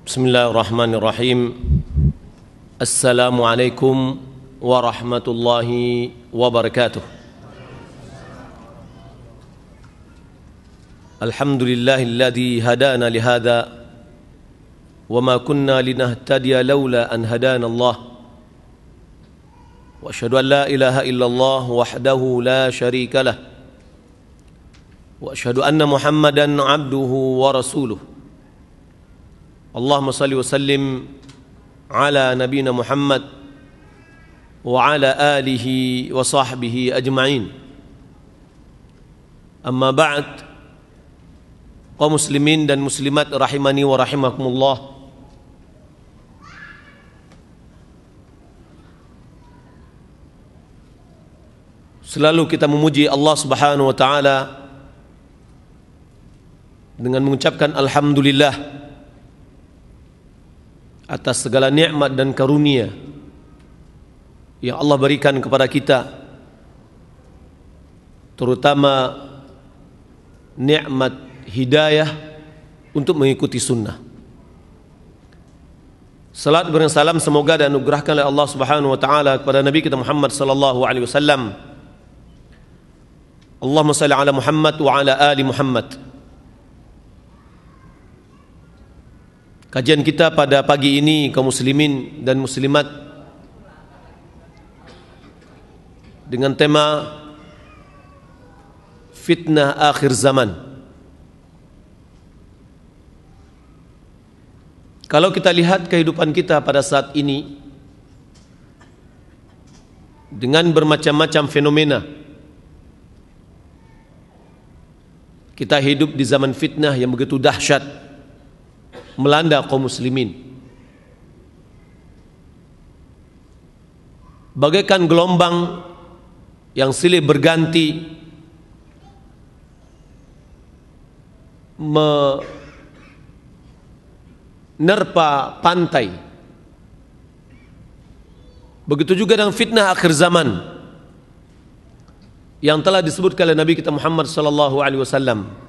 Bismillahirrahmanirrahim. Assalamualaikum warahmatullahi wabarakatuh. Alhamdulillahilladzi hadana lihada wa ma kunna linahtadiya laula an hadana Allah. Wa asyhadu an la ilaha illallah wahdahu la syarika lah. Wa asyhadu anna Muhammadan abduhu wa rasuluh. Allahumma salli wa sallim ala nabiyina Muhammad wa ala alihi wa sahbihi ajma'in. Amma ba'd, kaum muslimin dan muslimat rahimani wa rahimakumullah. Selalu kita memuji Allah Subhanahu wa taala dengan mengucapkan alhamdulillah atas segala nikmat dan karunia yang Allah berikan kepada kita, terutama nikmat hidayah untuk mengikuti sunnah. Salat dan salam semoga dianugerahkan oleh Allah Subhanahu wa taala kepada Nabi kita Muhammad sallallahu alaihi wasallam. Allahumma shalli ala Muhammad wa ala ali Muhammad. Kajian kita pada pagi ini, kaum muslimin dan muslimat, dengan tema fitnah akhir zaman. Kalau kita lihat kehidupan kita pada saat ini dengan bermacam-macam fenomena, kita hidup di zaman fitnah yang begitu dahsyat melanda kaum muslimin. Bagaikan gelombang yang silih berganti menerpa pantai. Begitu juga dengan fitnah akhir zaman yang telah disebutkan oleh Nabi kita Muhammad sallallahu alaihi wasallam.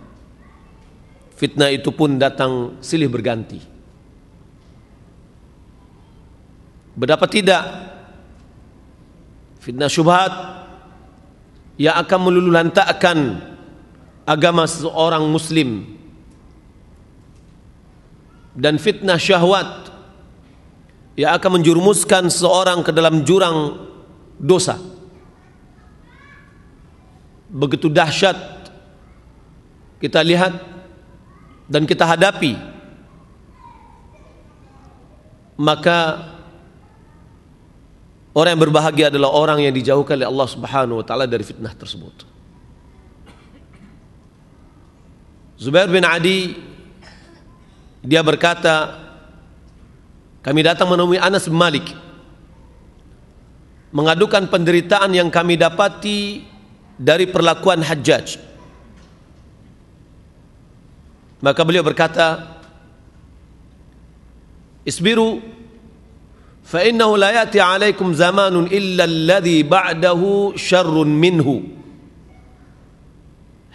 Fitnah itu pun datang silih berganti. Betapa tidak fitnah syubhat yang akan meluluhlantakkan agama seorang muslim, dan fitnah syahwat yang akan menjerumuskan seorang ke dalam jurang dosa. Begitu dahsyat kita lihat dan kita hadapi, maka orang yang berbahagia adalah orang yang dijauhkan oleh Allah Subhanahu wa taala dari fitnah tersebut. Zubair bin Adi, dia berkata, kami datang menemui Anas bin Malik mengadukan penderitaan yang kami dapati dari perlakuan Hajjaj. Maka beliau berkata, isbiru fa innahu la ya'ti 'alaikum zamanun illa alladhi ba'dahu syarrun minhu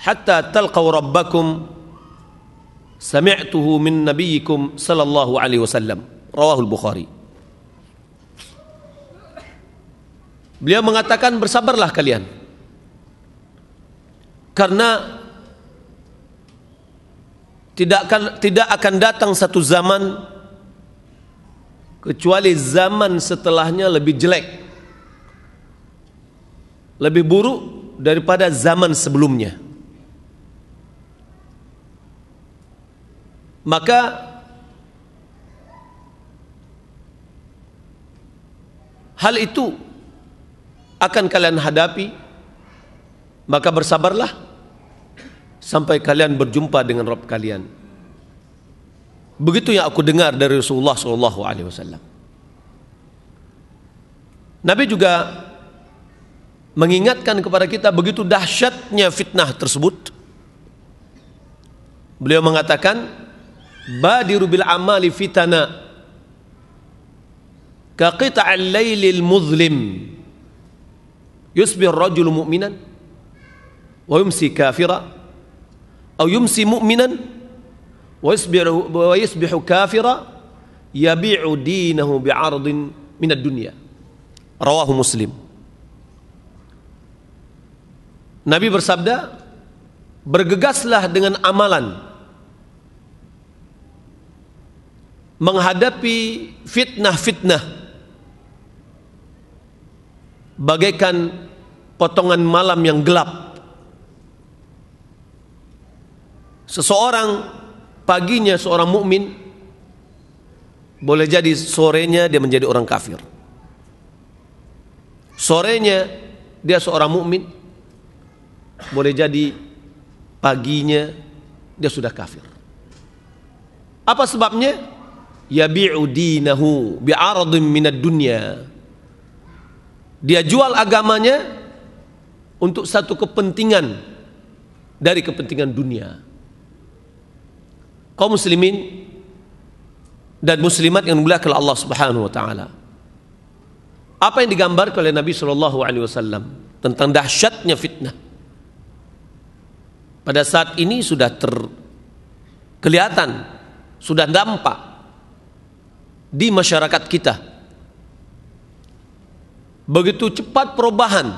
hatta talqaw rabbakum sami'tuhu min nabiyyikum sallallahu alaihi wasallam. Rawahul Bukhari. Beliau mengatakan, bersabarlah kalian, karena tidak akan datang satu zaman kecuali zaman setelahnya lebih jelek, lebih buruk daripada zaman sebelumnya. Maka hal itu akan kalian hadapi, maka bersabarlah sampai kalian berjumpa dengan Rabb kalian. Begitu yang aku dengar dari Rasulullah SAW. Nabi juga mengingatkan kepada kita begitu dahsyatnya fitnah tersebut. Beliau mengatakan, badiru bil amali fitana ka qita'al laylil muzlim yusbih rajulu mu'minan wa yumsi kafira أو يمسي مؤمنا ويصبح كافرا yabi'u dinahu bi'ardin minad dunya. Rawahu Muslim. Nabi bersabda, bergegaslah dengan amalan menghadapi fitnah-fitnah bagaikan potongan malam yang gelap. Seseorang paginya seorang mukmin, boleh jadi sorenya dia menjadi orang kafir. Sorenya dia seorang mukmin, boleh jadi paginya dia sudah kafir. Apa sebabnya? Yabi'u dinahu bi'aradin minad dunya. Dia jual agamanya untuk satu kepentingan dari kepentingan dunia. Kaum muslimin dan muslimat yang dimuliakan Allah Subhanahu wa taala. Apa yang digambarkan oleh Nabi sallallahu alaihi wasallam tentang dahsyatnya fitnah. Pada saat ini sudah kelihatan, sudah nampak di masyarakat kita. Begitu cepat perubahan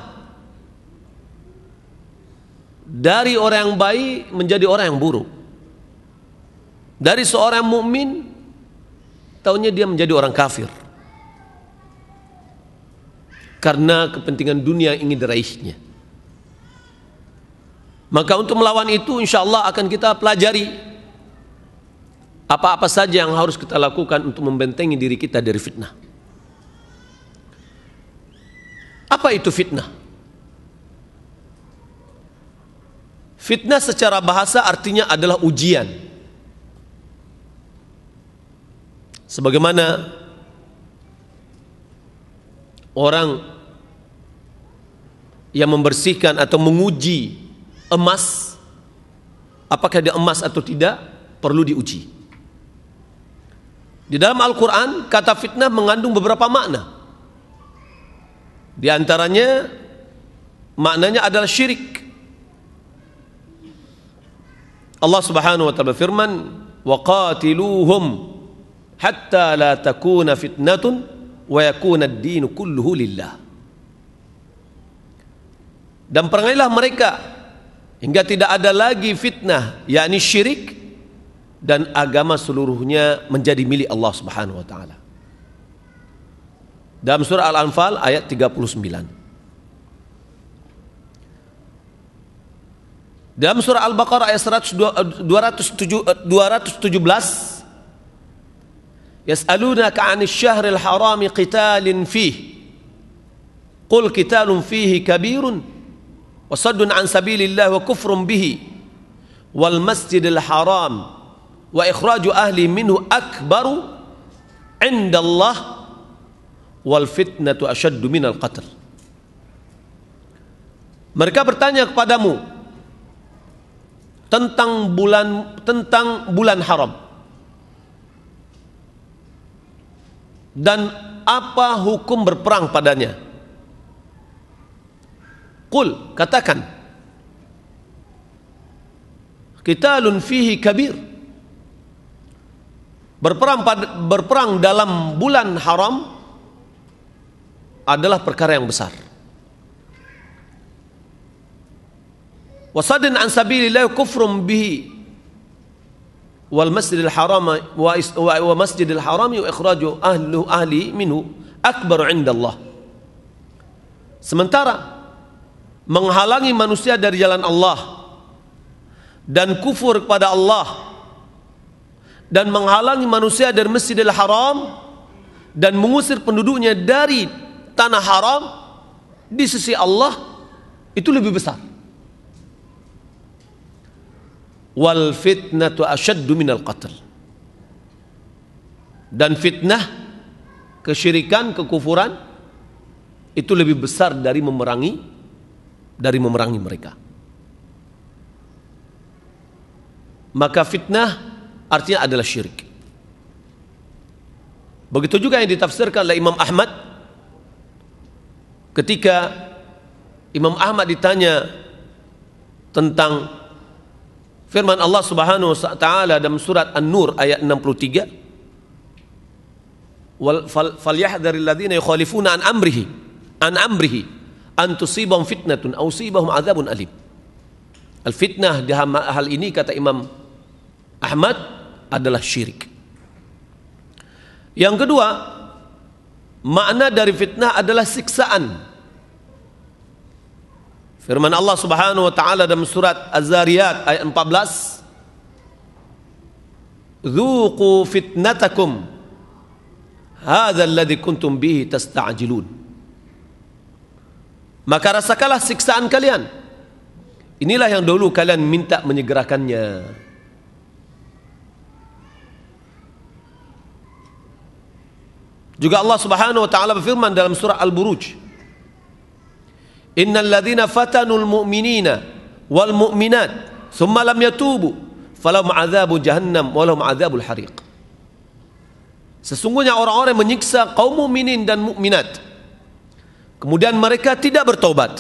dari orang yang baik menjadi orang yang buruk. Dari seorang mukmin taunya dia menjadi orang kafir. Karena kepentingan dunia ingin diraihnya. Maka untuk melawan itu insya Allah akan kita pelajari apa-apa saja yang harus kita lakukan untuk membentengi diri kita dari fitnah. Apa itu fitnah? Fitnah secara bahasa artinya adalah ujian. Sebagaimana orang yang membersihkan atau menguji emas, apakah dia emas atau tidak, perlu diuji. Di dalam Al-Quran, kata fitnah mengandung beberapa makna. Di antaranya, maknanya adalah syirik. Allah Subhanahu wa ta'ala firman, وَقَاتِلُوهُمْ حَتَّى لَا تَكُونَ فِتْنَةٌ وَيَكُونَ الدِّينُ كُلُّهُ لِلَّهِ. Dan perangailah mereka hingga tidak ada lagi fitnah, yakni syirik, dan agama seluruhnya menjadi milik Allah Subhanahu wa taala. Dalam surah Al-Anfal ayat 39. Dalam surah Al-Baqarah ayat 217, yas'alunaka 'anil syahril harami qitalin fihi qul qitalun fihi kabirun wasaddun an sabilillah wa kufrun bihi wal masjidil haram wa ikhraju ahli minhu akbaru indallah wal fitnatu asyaddu minal qatl. Mereka bertanya kepadamu tentang bulan haram dan apa hukum berperang padanya. Qul, katakan, qitalun fihi kabir. Berperang dalam bulan haram adalah perkara yang besar. Wasadun an sabilillah kufrum bihi wal masjidil haram wa masjidil haram wa ikhraju ahli minhu akbar indallah. Sementara menghalangi manusia dari jalan Allah dan kufur kepada Allah dan menghalangi manusia dari Masjidil Haram dan mengusir penduduknya dari tanah haram di sisi Allah itu lebih besar. Wal fitnatu asyaddu minal qatl. Dan fitnah, kesyirikan, kekufuran itu lebih besar dari memerangi mereka. Maka fitnah artinya adalah syirik. Begitu juga yang ditafsirkan oleh Imam Ahmad ketika Imam Ahmad ditanya tentang firman Allah Subhanahu wa taala dalam surat An-Nur ayat 63, falyahdharil ladzina yukhalifuna an amrihi an tusibahum fitnatun aw yusibahum adzabun alim. Al fitnah di hal ini kata Imam Ahmad adalah syirik. Yang kedua, makna dari fitnah adalah siksaan. Firman Allah Subhanahu wa taala dalam surat Az-Zariyat ayat 14, "Dzuqu fitnatakum hadzal ladzi kuntum bihi tasta'jilun." Maka rasakanlah siksaan kalian. Inilah yang dulu kalian minta menyegerakannya. Juga Allah Subhanahu wa taala berfirman dalam surah Al-Buruj, "Innal ladzina fatanul mu'minina wal mu'minat tsumma lam yatubu falahum 'adzabu jahannam wa lahum 'adzabul hariq." Sesungguhnya orang-orang yang menyiksa kaum mukminin dan mukminat kemudian mereka tidak bertobat,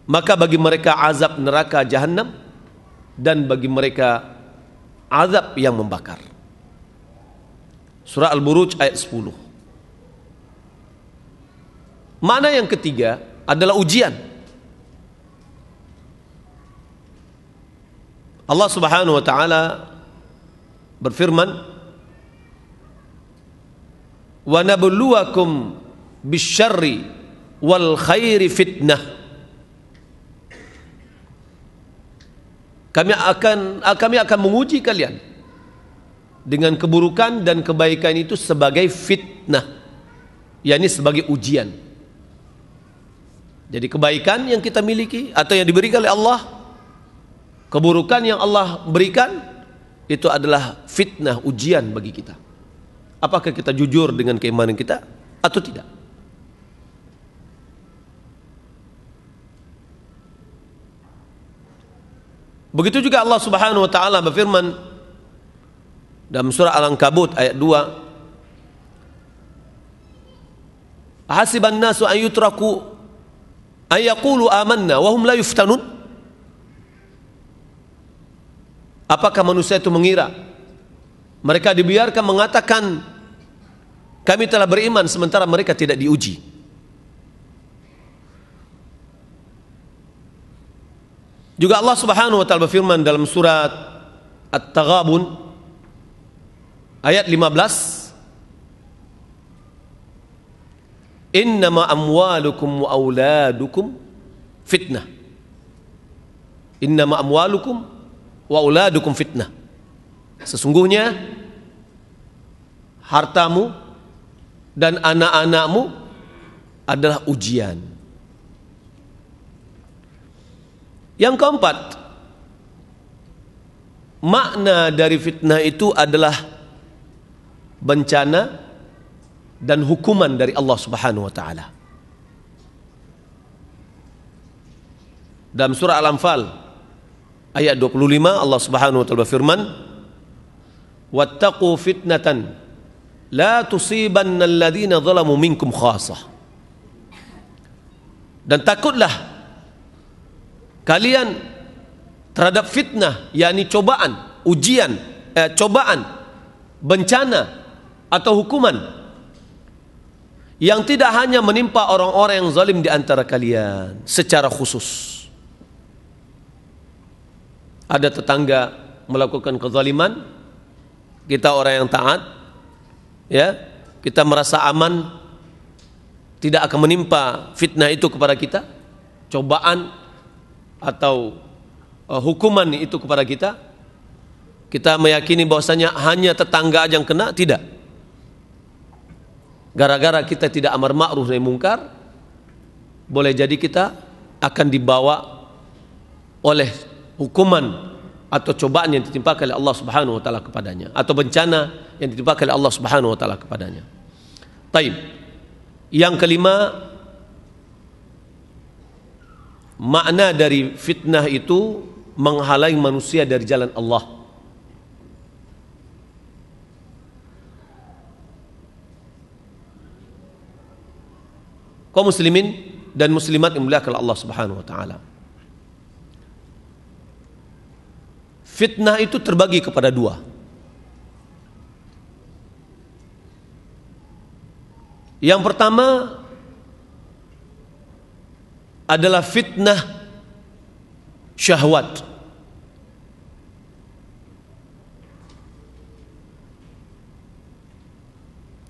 maka bagi mereka azab neraka jahanam dan bagi mereka azab yang membakar. Surah Al-Buruj ayat 10. Makna yang ketiga adalah ujian. Allah Subhanahu wa taala berfirman, "Wa nabluwakum bisyarri wal khairi fitnah." Kami akan menguji kalian dengan keburukan dan kebaikan itu sebagai fitnah, yakni sebagai ujian. Jadi kebaikan yang kita miliki atau yang diberikan oleh Allah, keburukan yang Allah berikan, itu adalah fitnah, ujian bagi kita. Apakah kita jujur dengan keimanan kita atau tidak? Begitu juga Allah Subhanahu wa taala berfirman dalam surah Al-Ankabut ayat 2, "Hasiban nasu an yutraku ay yaqulu amanna wa hum la yuftanun?" Apakah manusia itu mengira mereka dibiarkan mengatakan kami telah beriman sementara mereka tidak diuji? Juga Allah Subhanahu wa taala berfirman dalam surat At-Taghabun ayat 15, "Innama amwalukum wa auladukum fitnah." Innama amwalukum wa auladukum fitnah. Sesungguhnya hartamu dan anak-anakmu adalah ujian. Yang keempat, makna dari fitnah itu adalah bencana dan hukuman dari Allah Subhanahu wa taala. Dalam surah Al-Anfal ayat 25 Allah Subhanahu wa taala berfirman, "Wattaqu fitnatan la tusibanna alladhina zalamu minkum khassah." Dan takutlah kalian terhadap fitnah, yakni cobaan, ujian, cobaan, bencana atau hukuman yang tidak hanya menimpa orang-orang yang zalim di antara kalian secara khusus. Ada tetangga melakukan kezaliman, kita orang yang taat, ya, kita merasa aman, tidak akan menimpa fitnah itu kepada kita, cobaan atau hukuman itu kepada kita. Kita meyakini bahwasanya hanya tetangga aja yang kena, tidak. Gara-gara kita tidak amar ma'ruf nahi mungkar, boleh jadi kita akan dibawa oleh hukuman atau cobaan yang ditimpakan oleh Allah Subhanahu wa taala kepadanya, atau bencana yang ditimpakan oleh Allah Subhanahu wa taala kepadanya. Taib. Yang kelima, makna dari fitnah itu menghalangi manusia dari jalan Allah. Kaum muslimin dan muslimat yang dimuliakan Allah Subhanahu wa taala. Fitnah itu terbagi kepada dua. Yang pertama adalah fitnah syahwat.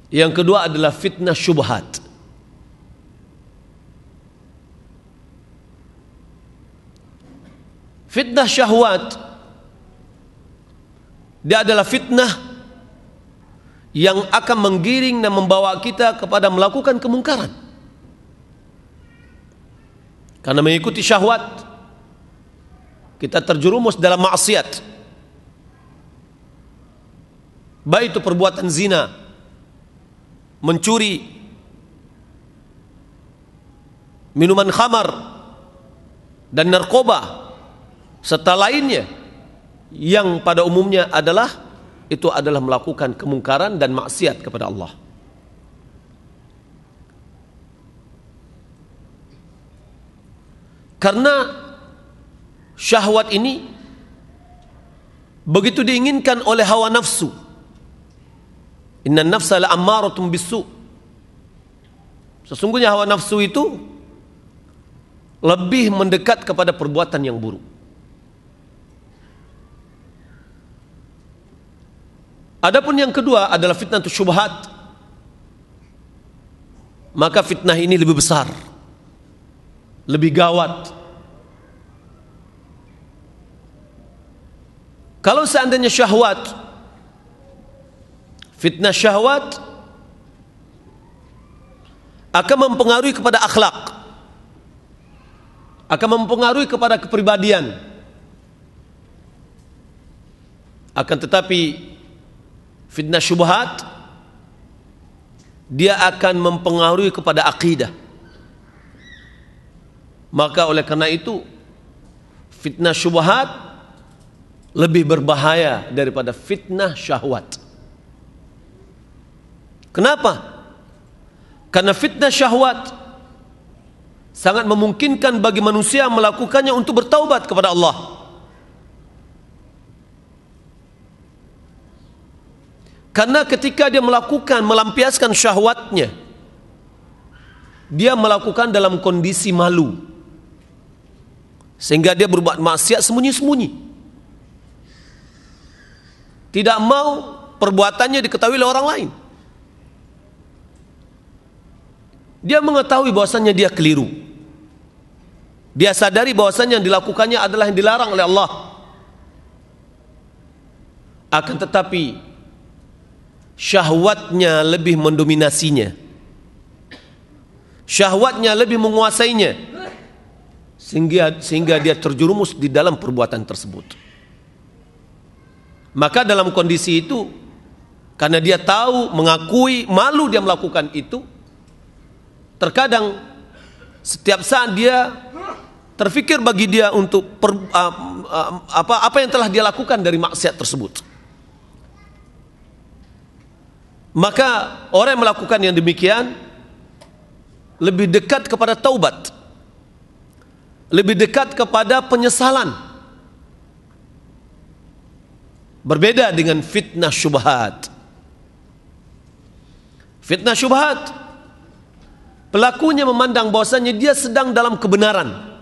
Yang kedua adalah fitnah syubhat. Fitnah syahwat, dia adalah fitnah yang akan menggiring dan membawa kita kepada melakukan kemungkaran. Karena mengikuti syahwat, kita terjerumus dalam maksiat. Baik itu perbuatan zina, mencuri, minuman khamar, dan narkoba, serta lainnya yang pada umumnya itu adalah melakukan kemungkaran dan maksiat kepada Allah. Karena syahwat ini begitu diinginkan oleh hawa nafsu. Inna nafsa la'ammaratun bisu. Sesungguhnya hawa nafsu itu lebih mendekat kepada perbuatan yang buruk. Adapun yang kedua adalah fitnah syubhat. Maka fitnah ini lebih besar, lebih gawat. Kalau seandainya syahwat, fitnah syahwat akan mempengaruhi kepada akhlak, akan mempengaruhi kepada kepribadian. Akan tetapi fitnah syubhat, dia akan mempengaruhi kepada akidah. Maka oleh karena itu fitnah syubhat lebih berbahaya daripada fitnah syahwat. Kenapa? Karena fitnah syahwat sangat memungkinkan bagi manusia melakukannya untuk bertaubat kepada Allah. Karena ketika dia melampiaskan syahwatnya, dia melakukan dalam kondisi malu, sehingga dia berbuat maksiat sembunyi-sembunyi. Tidak mau perbuatannya diketahui oleh orang lain. Dia mengetahui bahwasannya dia keliru. Dia sadari bahwasannya yang dilakukannya adalah yang dilarang oleh Allah. Akan tetapi syahwatnya lebih mendominasinya, syahwatnya lebih menguasainya, sehingga dia terjerumus di dalam perbuatan tersebut. Maka dalam kondisi itu, karena dia tahu, mengakui, malu dia melakukan itu, terkadang setiap saat dia terfikir bagi dia untuk apa yang telah dia lakukan dari maksiat tersebut. Maka orang yang melakukan yang demikian lebih dekat kepada taubat, lebih dekat kepada penyesalan. Berbeda dengan fitnah syubhat. Fitnah syubhat, pelakunya memandang bahwasanya dia sedang dalam kebenaran,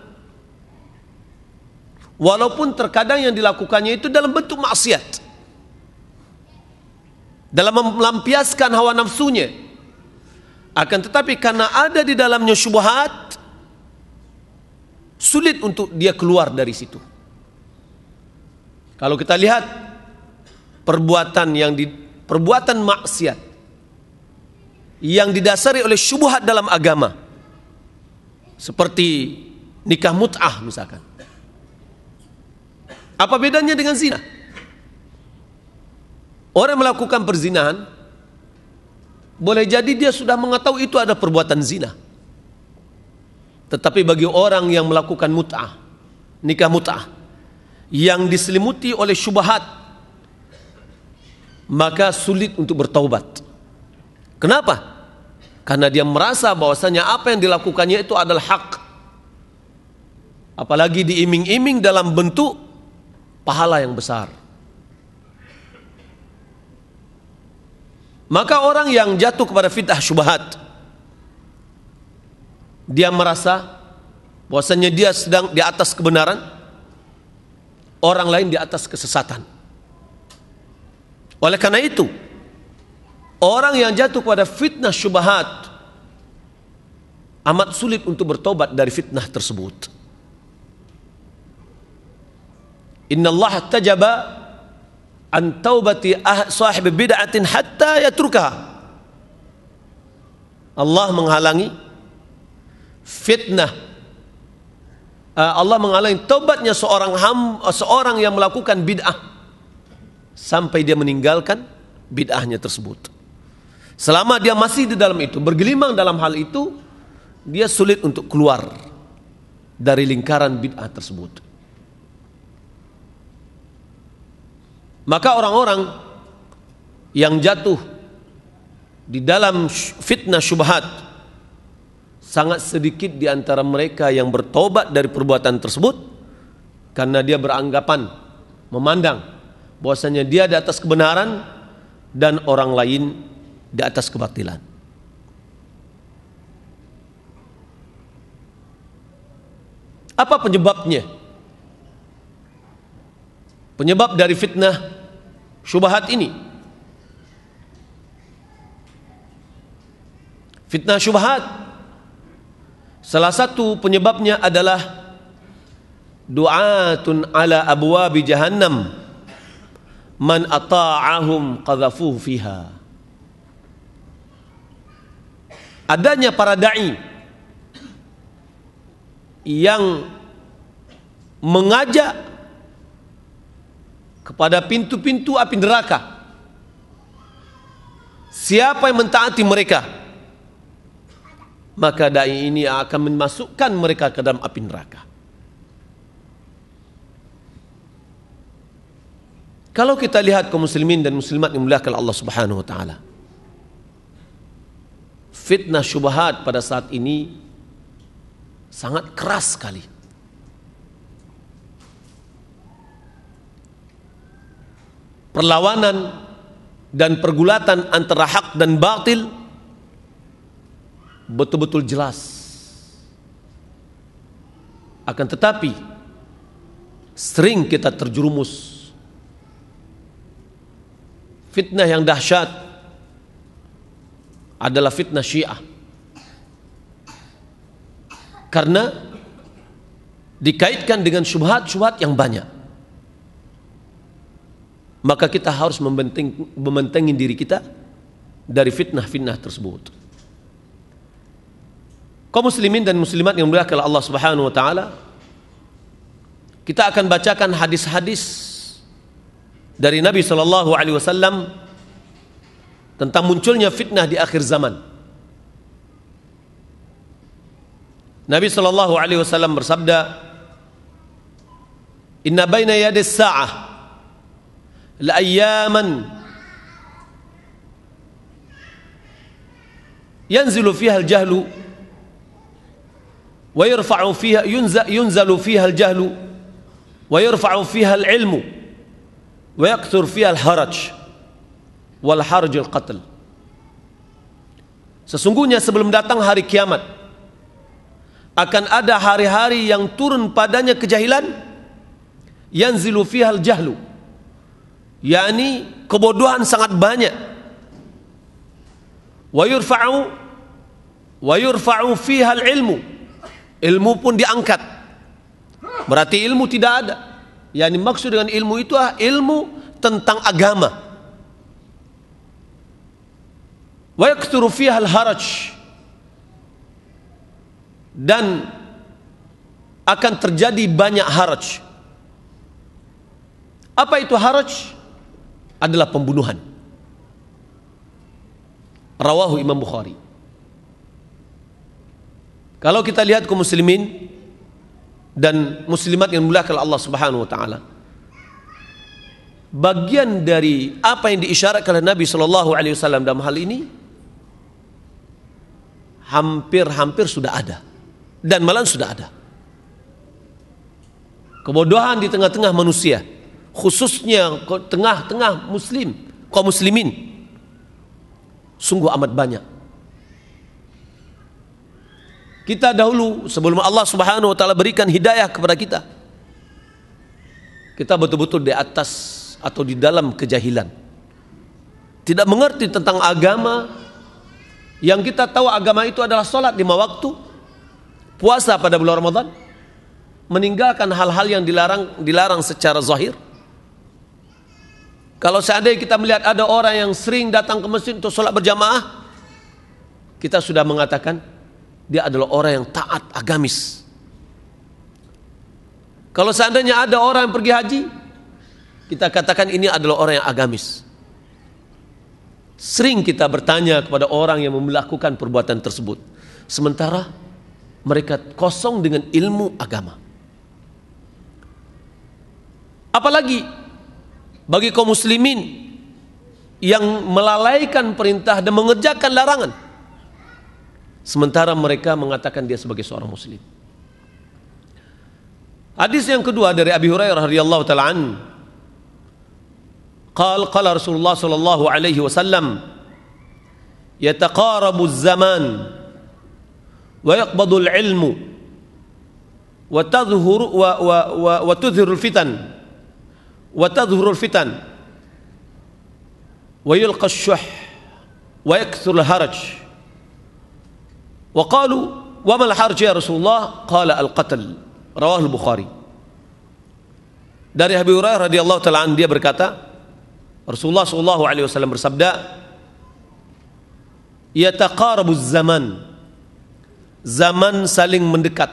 walaupun terkadang yang dilakukannya itu dalam bentuk maksiat, dalam melampiaskan hawa nafsunya. Akan tetapi karena ada di dalamnya syubhat, sulit untuk dia keluar dari situ. Kalau kita lihat perbuatan maksiat yang didasari oleh syubhat dalam agama, seperti nikah mut'ah misalkan, apa bedanya dengan zina? Orang melakukan perzinahan, boleh jadi dia sudah mengetahui itu ada perbuatan zina. Tetapi bagi orang yang melakukan mut'ah, nikah mut'ah, yang diselimuti oleh syubhat, maka sulit untuk bertaubat. Kenapa? Karena dia merasa bahwasanya apa yang dilakukannya itu adalah hak, apalagi diiming-iming dalam bentuk pahala yang besar. Maka orang yang jatuh kepada fitnah syubhat, dia merasa bahwasanya dia sedang di atas kebenaran, orang lain di atas kesesatan. Oleh karena itu, orang yang jatuh pada fitnah syubhat amat sulit untuk bertobat dari fitnah tersebut. Inna Allah tajaba an taubati sahib bid'atin hatta yatrukaha. Allah menghalangi fitnah, Allah menghalangi taubatnya seorang yang melakukan bid'ah sampai dia meninggalkan bid'ahnya tersebut. Selama dia masih di dalam itu, bergelimang dalam hal itu, dia sulit untuk keluar dari lingkaran bid'ah tersebut. Maka orang-orang yang jatuh di dalam fitnah syubhat, sangat sedikit di antara mereka yang bertobat dari perbuatan tersebut, karena dia beranggapan, memandang bahwasanya dia di atas kebenaran dan orang lain di atas kebatilan. Apa penyebabnya? Penyebab dari fitnah syubhat ini. Fitnah syubhat, salah satu penyebabnya adalah du'atun ala abwabi jahannam man ata'ahum qadhafuhu fiha. Adanya para da'i yang mengajak kepada pintu-pintu api neraka. Siapa yang mentaati mereka, maka dai ini akan memasukkan mereka ke dalam api neraka. Kalau kita lihat kaum muslimin dan muslimat yang dimuliakan Allah Subhanahu wa taala, fitnah syubhat pada saat ini sangat keras sekali. Perlawanan dan pergulatan antara hak dan batil betul-betul jelas. Akan tetapi sering kita terjerumus. Fitnah yang dahsyat adalah fitnah Syiah, karena dikaitkan dengan syubhat-syubhat yang banyak. Maka kita harus membentengi diri kita dari fitnah-fitnah tersebut. Kaum muslimin dan muslimat yang dimuliakan Allah Subhanahu wa taala, kita akan bacakan hadis-hadis dari Nabi sallallahu alaihi wasallam tentang munculnya fitnah di akhir zaman. Nabi sallallahu alaihi wasallam bersabda, "Inna baina yadis sa'ah la ayyaman yanzilu fiha al-jahlu wa yarfa'u fiha yunzalu fiha al-jahlu wa yarfa'u fiha al-ilmu wa yakthur fiha al-haraj wal harj al-qatl." Sesungguhnya sebelum datang hari kiamat akan ada hari-hari yang turun padanya kejahilan, yanzilu fiha al-jahlu, yakni kebodohan sangat banyak, wa yurfa'u fiha al-ilmu, ilmu pun diangkat. Berarti ilmu tidak ada. Yani maksud dengan ilmu itu adalah ilmu tentang agama. Wa yakthuru fiha al-haraj, dan akan terjadi banyak haraj. Apa itu haraj? Adalah pembunuhan. Rawahu Imam Bukhari. Kalau kita lihat kaum muslimin dan muslimat yang dimuliakan Allah Subhanahu wa taala, bagian dari apa yang diisyaratkan oleh Nabi sallallahu alaihi wasallam dalam hal ini hampir sudah ada, dan malah sudah ada. Kebodohan di tengah-tengah manusia, khususnya tengah-tengah muslim, kaum muslimin, sungguh amat banyak. kita dahulu sebelum Allah Subhanahu wa taala berikan hidayah kepada kita, kita betul-betul di atas atau di dalam kejahilan, tidak mengerti tentang agama. Yang kita tahu agama itu adalah sholat 5 waktu, puasa pada bulan Ramadan, meninggalkan hal-hal yang dilarang secara zahir. Kalau seandainya kita melihat ada orang yang sering datang ke masjid untuk sholat berjamaah, kita sudah mengatakan dia adalah orang yang taat agamis. Kalau seandainya ada orang yang pergi haji, kita katakan ini adalah orang yang agamis. Sering kita bertanya kepada orang yang melakukan perbuatan tersebut, sementara mereka kosong dengan ilmu agama. Apalagi bagi kaum muslimin yang melalaikan perintah dan mengerjakan larangan, sementara mereka mengatakan dia sebagai seorang muslim. Hadis yang kedua dari Abi Hurairah radhiyallahu taala anhu, qala Rasulullah sallallahu alaihi wasallam, yataqarabu az-zaman wa yaqbadu al-ilmu wa tadhhuru wa tudhiru al-fitan wa tadhhuru al-fitan wa yulqa ash-shuh wa yakthuru al-haraj. Wa qalu wa ma al-haraj ya Rasulullah? Qala al-qatl. Rawahul Bukhari. Dari Abi Hurairah radhiyallahu taala anhu, dia berkata, Rasulullah sallallahu alaihi wasallam bersabda, yataqarabuz zaman, zaman saling mendekat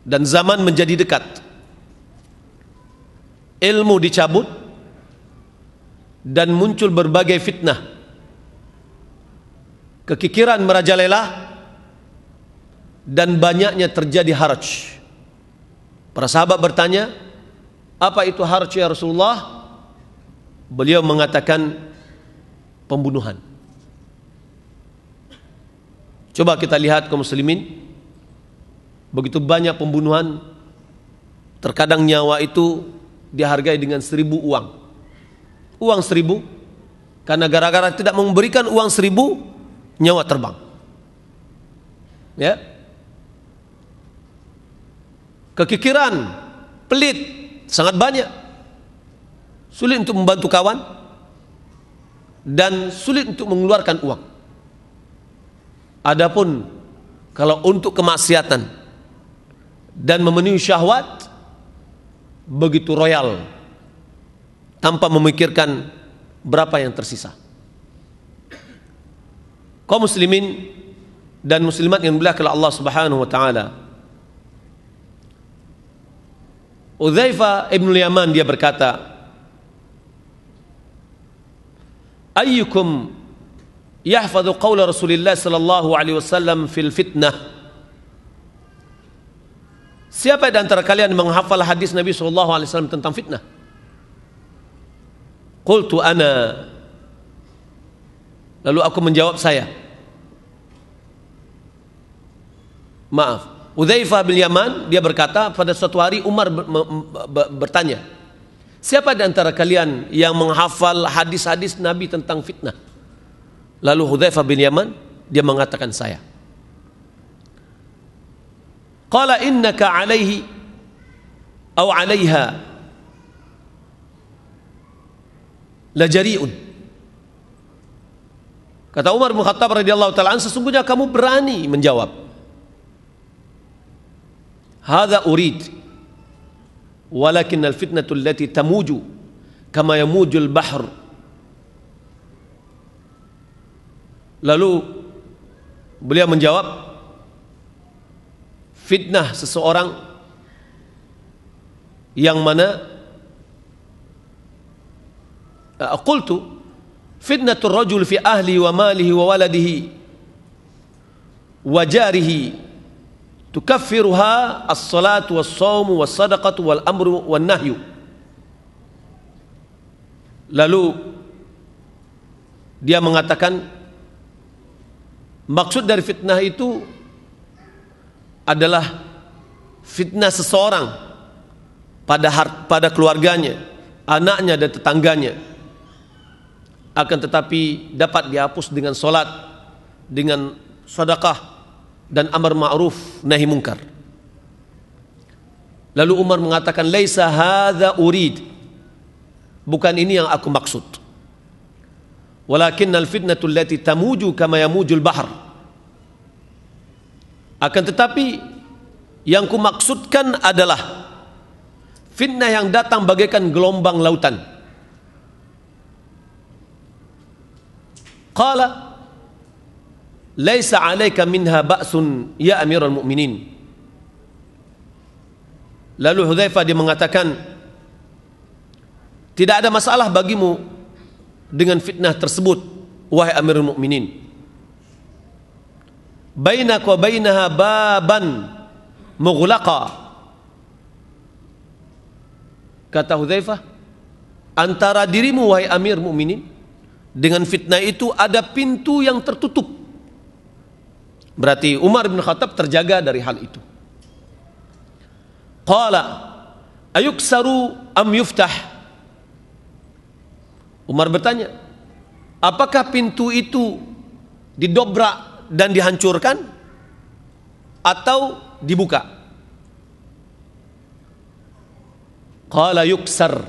dan zaman menjadi dekat. Ilmu dicabut dan muncul berbagai fitnah, kekikiran merajalela, dan banyaknya terjadi haraj. Para sahabat bertanya, apa itu haraj ya Rasulullah? Beliau mengatakan pembunuhan. Coba kita lihat kaum muslimin, begitu banyak pembunuhan. Terkadang nyawa itu dihargai dengan 1000 uang. Uang 1000, karena gara-gara tidak memberikan uang 1000, nyawa terbang. Ya. Kekikiran, pelit, sangat banyak. Sulit untuk membantu kawan dan sulit untuk mengeluarkan uang. Adapun kalau untuk kemaksiatan dan memenuhi syahwat, begitu royal, tanpa memikirkan berapa yang tersisa. Kaum muslimin dan muslimat yang dimuliakan oleh Allah Subhanahu wa taala, Udzaifah ibn Yaman dia berkata, ayyukum yahfadhu qawla Rasulillah sallallahu alaihi wasallam fil fitnah? Siapa di antara kalian menghafal hadis Nabi sallallahu alaihi wasallam tentang fitnah? Qultu ana. Lalu aku menjawab, saya. Maaf, Udzaifah bin Yaman dia berkata, pada suatu hari Umar bertanya, siapa di antara kalian yang menghafal hadis-hadis Nabi tentang fitnah? Lalu Udzaifah bin Yaman dia mengatakan, saya. Qala innaka alaihi aw alaiha la jari'un. Kata Umar bin Khattab radhiyallahu taala, sesungguhnya kamu berani menjawab. Hadza urid walakin al-fitnatu allati tamuju kama yamujul bahr. Lalu beliau menjawab, fitnah seseorang yang mana qultu fitnatur rajul fi ahli wa malihi wa waladihi wa jarihi tukaffiruha as-salatu was-shaumu was-sadaqatu wal-amru wan-nahyu. Lalu dia mengatakan, maksud dari fitnah itu adalah fitnah seseorang pada keluarganya, anaknya dan tetangganya, akan tetapi dapat dihapus dengan solat, dengan sedekah, dan amar ma'ruf nahi munkar. Lalu Umar mengatakan, laisa hadza urid, bukan ini yang aku maksud. Walakinnal fitnatu allati tamuju kama yamujul bahr. Akan tetapi yang kumaksudkan adalah fitnah yang datang bagaikan gelombang lautan. Qala laisa 'alaika minha ba'sun ya Amirul Mukminin. Lalu Hudzaifah dia mengatakan, tidak ada masalah bagimu dengan fitnah tersebut, wahai Amirul Mukminin. Bainaka wa bainaha baban mughlaqa. Kata Hudzaifah, antara dirimu wahai Amir Mukminin dengan fitnah itu ada pintu yang tertutup. Berarti Umar bin Khattab terjaga dari hal itu. Qala ayuksaru am yuftah. Umar bertanya, apakah pintu itu didobrak dan dihancurkan atau dibuka? Qala yuksar.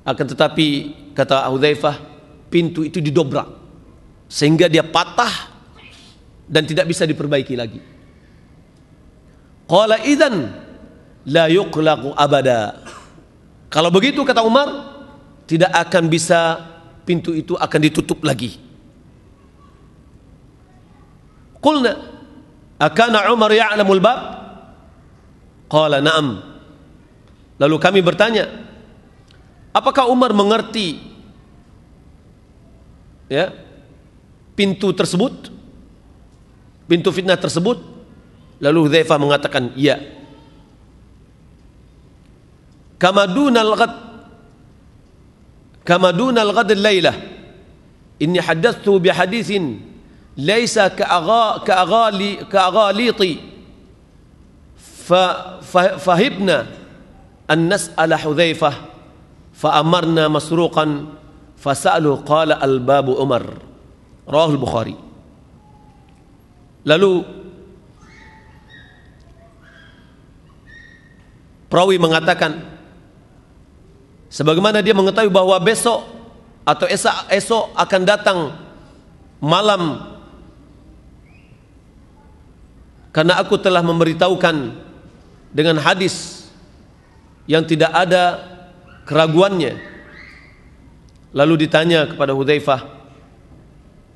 Akan tetapi kata Hudzaifah, pintu itu didobrak sehingga dia patah dan tidak bisa diperbaiki lagi. Qala idzan la yuqlaqu abada. Kalau begitu kata Umar, tidak akan bisa, pintu itu akan ditutup lagi. Qulna akana Umar ya'lamul bab? Qala na'am. Lalu kami bertanya, apakah Umar mengerti ya pintu tersebut, pintu fitnah tersebut? Lalu Hudzaifah mengatakan, ya. Kama dunal ghad al-lailah inni haddathtu bi hadithin laysa ka'aghaliti fahibna an nas'ala Hudzaifah fa amarna masruqan fasa'alu qala al-babu Umar. Rawahul Bukhari. Lalu perawi mengatakan, sebagaimana dia mengetahui bahwa besok atau esok akan datang malam, karena aku telah memberitahukan dengan hadis yang tidak ada keraguannya. Lalu ditanya kepada Hudzaifah,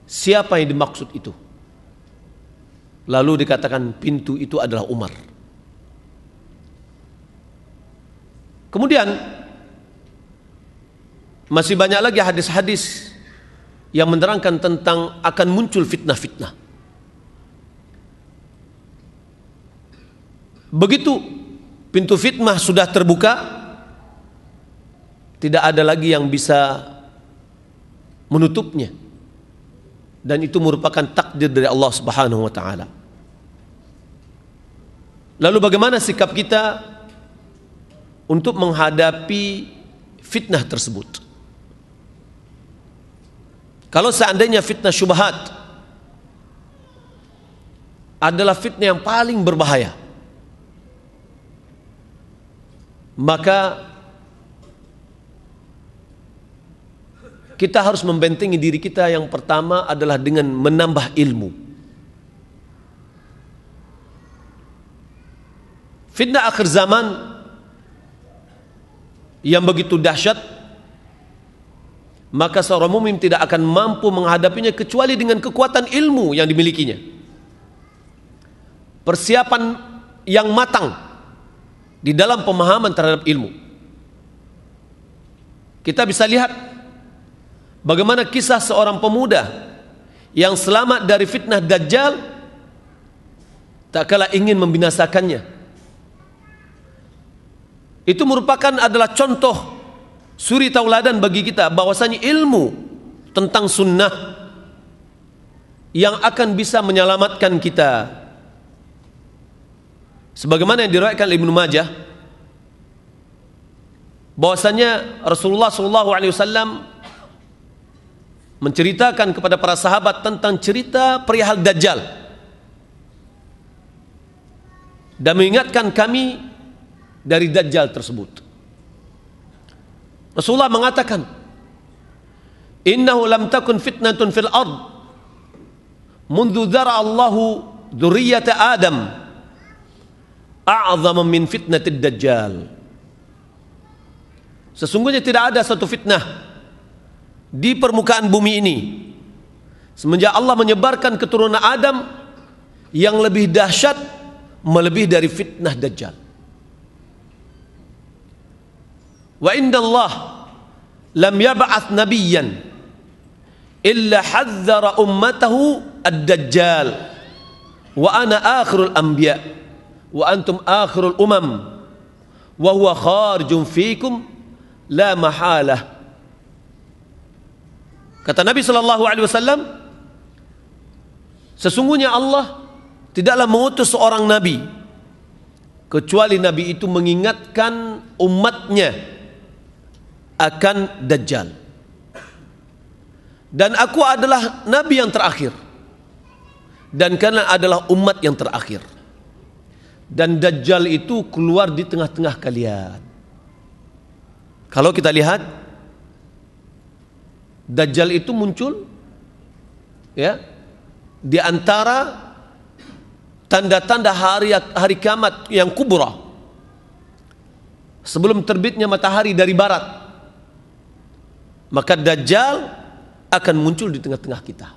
siapa yang dimaksud itu? Lalu dikatakan pintu itu adalah Umar. Kemudian masih banyak lagi hadis-hadis yang menerangkan tentang akan muncul fitnah-fitnah. Begitu pintu fitnah sudah terbuka, tidak ada lagi yang bisa menutupnya, dan itu merupakan takdir dari Allah Subhanahu wa taala. Lalu bagaimana sikap kita untuk menghadapi fitnah tersebut? Kalau seandainya fitnah syubhat adalah fitnah yang paling berbahaya, maka kita harus membentengi diri kita. Yang pertama adalah dengan menambah ilmu. Fitnah akhir zaman yang begitu dahsyat, maka seorang mukmin tidak akan mampu menghadapinya kecuali dengan kekuatan ilmu yang dimilikinya, persiapan yang matang di dalam pemahaman terhadap ilmu. Kita bisa lihat bagaimana kisah seorang pemuda yang selamat dari fitnah Dajjal, tak kala ingin membinasakannya. Itu merupakan adalah contoh suri tauladan bagi kita bahwasanya ilmu tentang sunnah yang akan bisa menyelamatkan kita. Sebagaimana yang diriwayatkan Ibnu Majah, bahwasanya Rasulullah SAW menceritakan kepada para sahabat tentang cerita perihal Dajjal. dan mengingatkan kami dari Dajjal tersebut. Rasulullah mengatakan, innahu lam takun fitnatun fil ard mundu dzara Allahu dzurriyyata Adam a'zama min fitnatid Dajjal. Sesungguhnya tidak ada satu fitnah di permukaan bumi ini semenjak Allah menyebarkan keturunan Adam yang lebih dahsyat melebihi dari fitnah Dajjal. Wa inna Allah lam yab'ath nabiyyan illa hadzara ummatahu ad-Dajjal wa ana akhirul anbiya wa antum akhirul umam wa huwa kharijun fikum la mahalah. Kata Nabi sallallahu alaihi wasallam, sesungguhnya Allah tidaklah mengutus seorang nabi kecuali nabi itu mengingatkan umatnya akan Dajjal. Dan aku adalah nabi yang terakhir, dan karena adalah umat yang terakhir. Dan Dajjal itu keluar di tengah-tengah kalian. Kalau kita lihat, Dajjal itu muncul ya di antara tanda-tanda hari kiamat yang kubra, sebelum terbitnya matahari dari barat. Maka Dajjal akan muncul di tengah-tengah kita.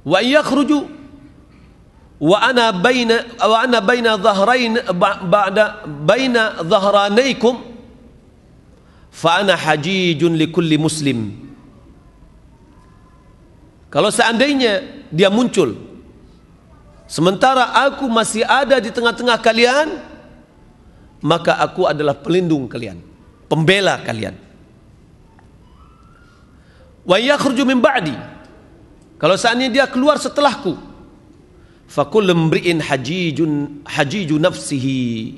Wa yakhruju wa ana baina dhahrain ba'da baina dhahranaikum fa ana hajijun likulli muslim. Kalau seandainya dia muncul sementara aku masih ada di tengah-tengah kalian, maka aku adalah pelindung kalian, pembela kalian. Wa yakhruju min ba'di, kalau seandainya dia keluar setelahku, fakul mri'in hajiju nafsihi,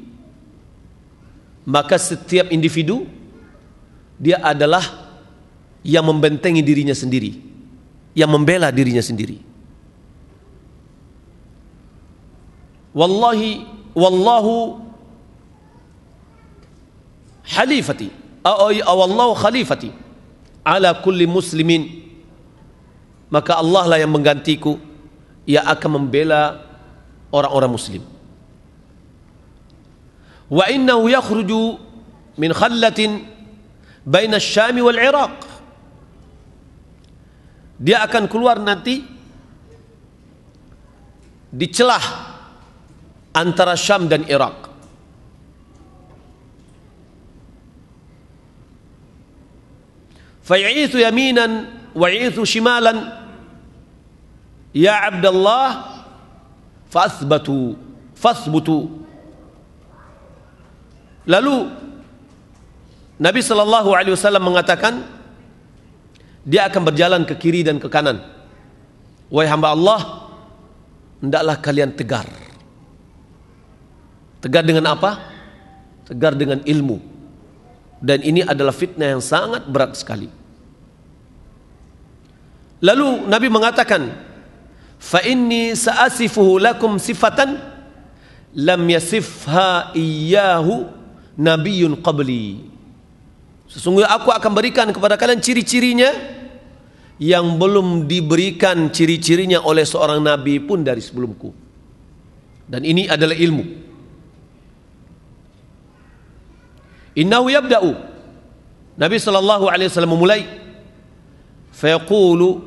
maka setiap individu dia adalah yang membentengi dirinya sendiri, yang membela dirinya sendiri. Wallahu halifati wallahu khalifati ala kulli muslimin, maka Allah lah yang menggantiku, ia akan membela orang-orang muslim. Wa innahu yakhruju min khallatin baina asy-Syam wal Iraq, dia akan keluar nanti di celah antara Syam dan Irak. Fay'ithu yaminan wa ya'ithu shimalan ya Abdullah fathbutu. Lalu Nabi sallallahu alaihi wasallam mengatakan, dia akan berjalan ke kiri dan ke kanan. Wahai hamba Allah, hendaklah kalian tegar. Tegar dengan apa? Tegar dengan ilmu. Dan ini adalah fitnah yang sangat berat sekali. Lalu Nabi mengatakan, fa inni sa'asifuhu lakum sifatan lam yasifha iyyahu nabiyyun qabli. Sesungguhnya aku akan berikan kepada kalian ciri-cirinya yang belum diberikan ciri-cirinya oleh seorang nabi pun dari sebelumku. Dan ini adalah ilmu. Innahu yabda'u, Nabi sallallahu alaihi wasallam memulai, fayaqulu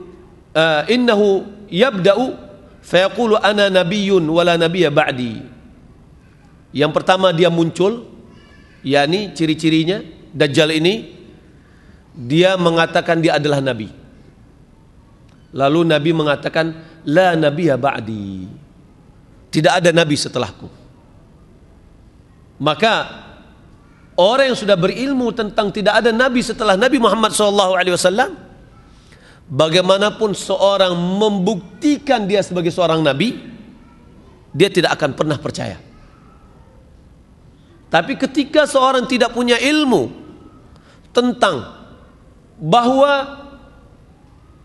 innahu yabda'u fayaqulu ana nabiyyun wala nabiyya ba'di. Yang pertama dia muncul, yakni ciri-cirinya Dajjal ini, dia mengatakan dia adalah nabi. Lalu Nabi mengatakan, la nabiyya ba'di, tidak ada nabi setelahku. Maka orang yang sudah berilmu tentang tidak ada nabi setelah Nabi Muhammad SAW, bagaimanapun seorang membuktikan dia sebagai seorang nabi, dia tidak akan pernah percaya. Tapi ketika seorang tidak punya ilmu tentang bahwa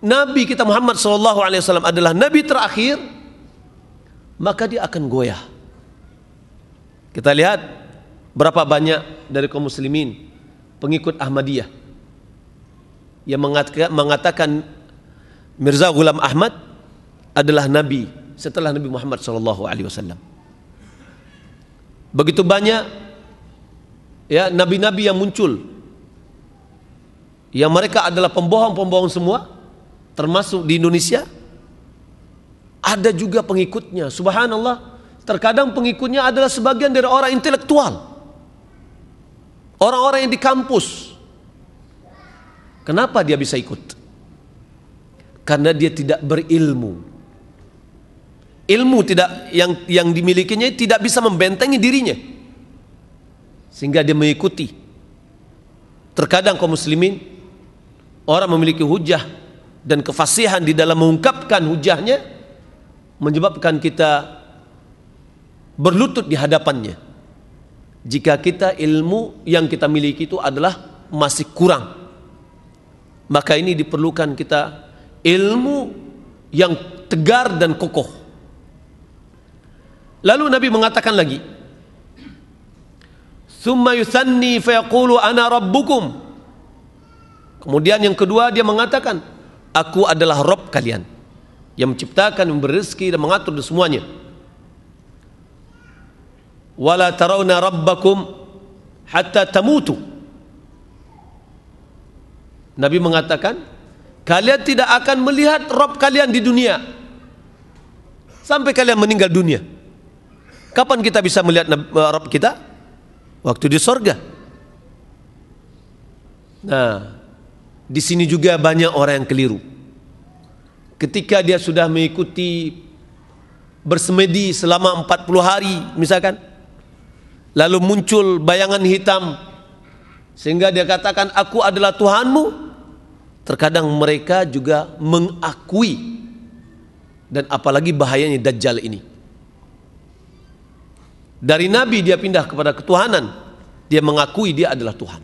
Nabi kita Muhammad SAW adalah nabi terakhir, maka dia akan goyah. Kita lihat berapa banyak dari kaum muslimin pengikut Ahmadiyah yang mengatakan Mirza Ghulam Ahmad adalah nabi setelah Nabi Muhammad SAW. Begitu banyak ya nabi-nabi yang muncul, yang mereka adalah pembohong-pembohong semua, termasuk di Indonesia. Ada juga pengikutnya, subhanallah. Terkadang pengikutnya adalah sebagian dari orang intelektual, orang-orang yang di kampus. Kenapa dia bisa ikut? Karena dia tidak berilmu. Ilmu tidak yang dimilikinya tidak bisa membentengi dirinya, sehingga dia mengikuti. Terkadang kaum muslimin, orang memiliki hujah dan kefasihan di dalam mengungkapkan hujahnya, menyebabkan kita berlutut di hadapannya. Jika kita ilmu yang kita miliki itu adalah masih kurang, maka ini diperlukan kita ilmu yang tegar dan kokoh. Lalu Nabi mengatakan lagi, "Tsumma yusanni fayaqulu ana rabbukum." Kemudian yang kedua dia mengatakan, "Aku adalah Rabb kalian, yang menciptakan, memberi rezeki dan mengatur semuanya." "Wala tarawna rabbakum hatta tamutu." Nabi mengatakan, kalian tidak akan melihat Rabb kalian di dunia sampai kalian meninggal dunia. Kapan kita bisa melihat Rabb kita? Waktu di sorga. Nah, di sini juga banyak orang yang keliru. Ketika dia sudah mengikuti bersemedi selama 40 hari misalkan, lalu muncul bayangan hitam sehingga dia katakan aku adalah Tuhanmu, terkadang mereka juga mengakui, dan apalagi bahayanya Dajjal ini. Dari Nabi dia pindah kepada ketuhanan, dia mengakui dia adalah Tuhan.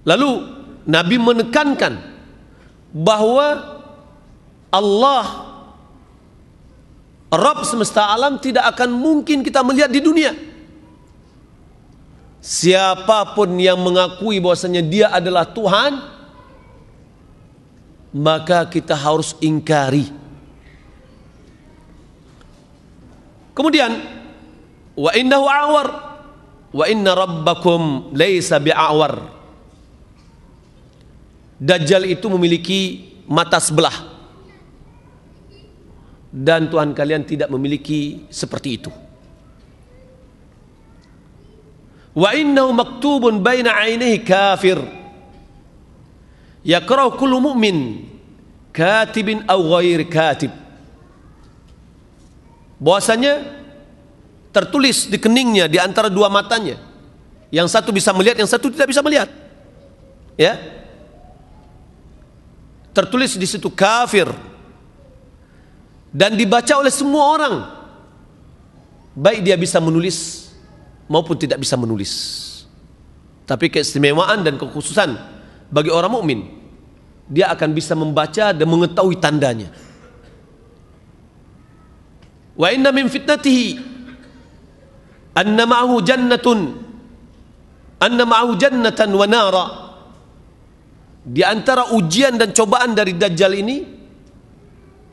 Lalu Nabi menekankan bahwa Allah Rabb semesta alam tidak akan mungkin kita melihat di dunia. Siapapun yang mengakui bahwasanya dia adalah Tuhan, maka kita harus ingkari. Kemudian, wa innahu awar wa inna rabbakum laisa bi'awar. Dajjal itu memiliki mata sebelah, dan Tuhan kalian tidak memiliki seperti itu. Wa innahu maktubun baina ainihi kafir yakrahu kullu mu'min katibin aw ghair katib. Bahwasanya tertulis di keningnya, di antara dua matanya, yang satu bisa melihat, yang satu tidak bisa melihat, ya, tertulis di situ kafir, dan dibaca oleh semua orang, baik dia bisa menulis maupun tidak bisa menulis. Tapi keistimewaan dan kekhususan bagi orang mukmin, dia akan bisa membaca dan mengetahui tandanya. Wa inna min fitnatihi anna ma'ahu jannatan wa nara. Di antara ujian dan cobaan dari Dajjal ini,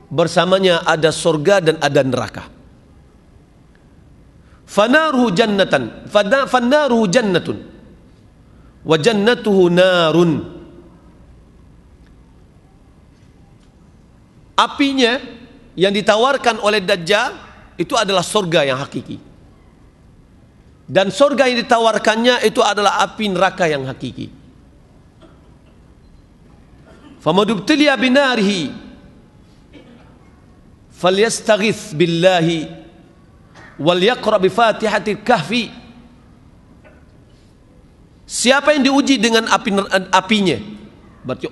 bersamanya ada surga dan ada neraka. Fanaruhu jannatan, fanaruhu jannatun, wa jannatuhu narun. Apinya yang ditawarkan oleh Dajjal itu adalah surga yang hakiki, dan surga yang ditawarkannya itu adalah api neraka yang hakiki. Famadubtiliya binarihi falyastaghith billahi wal yaqra bi Fatihatil Kahfi. Siapa yang diuji dengan apinya, berarti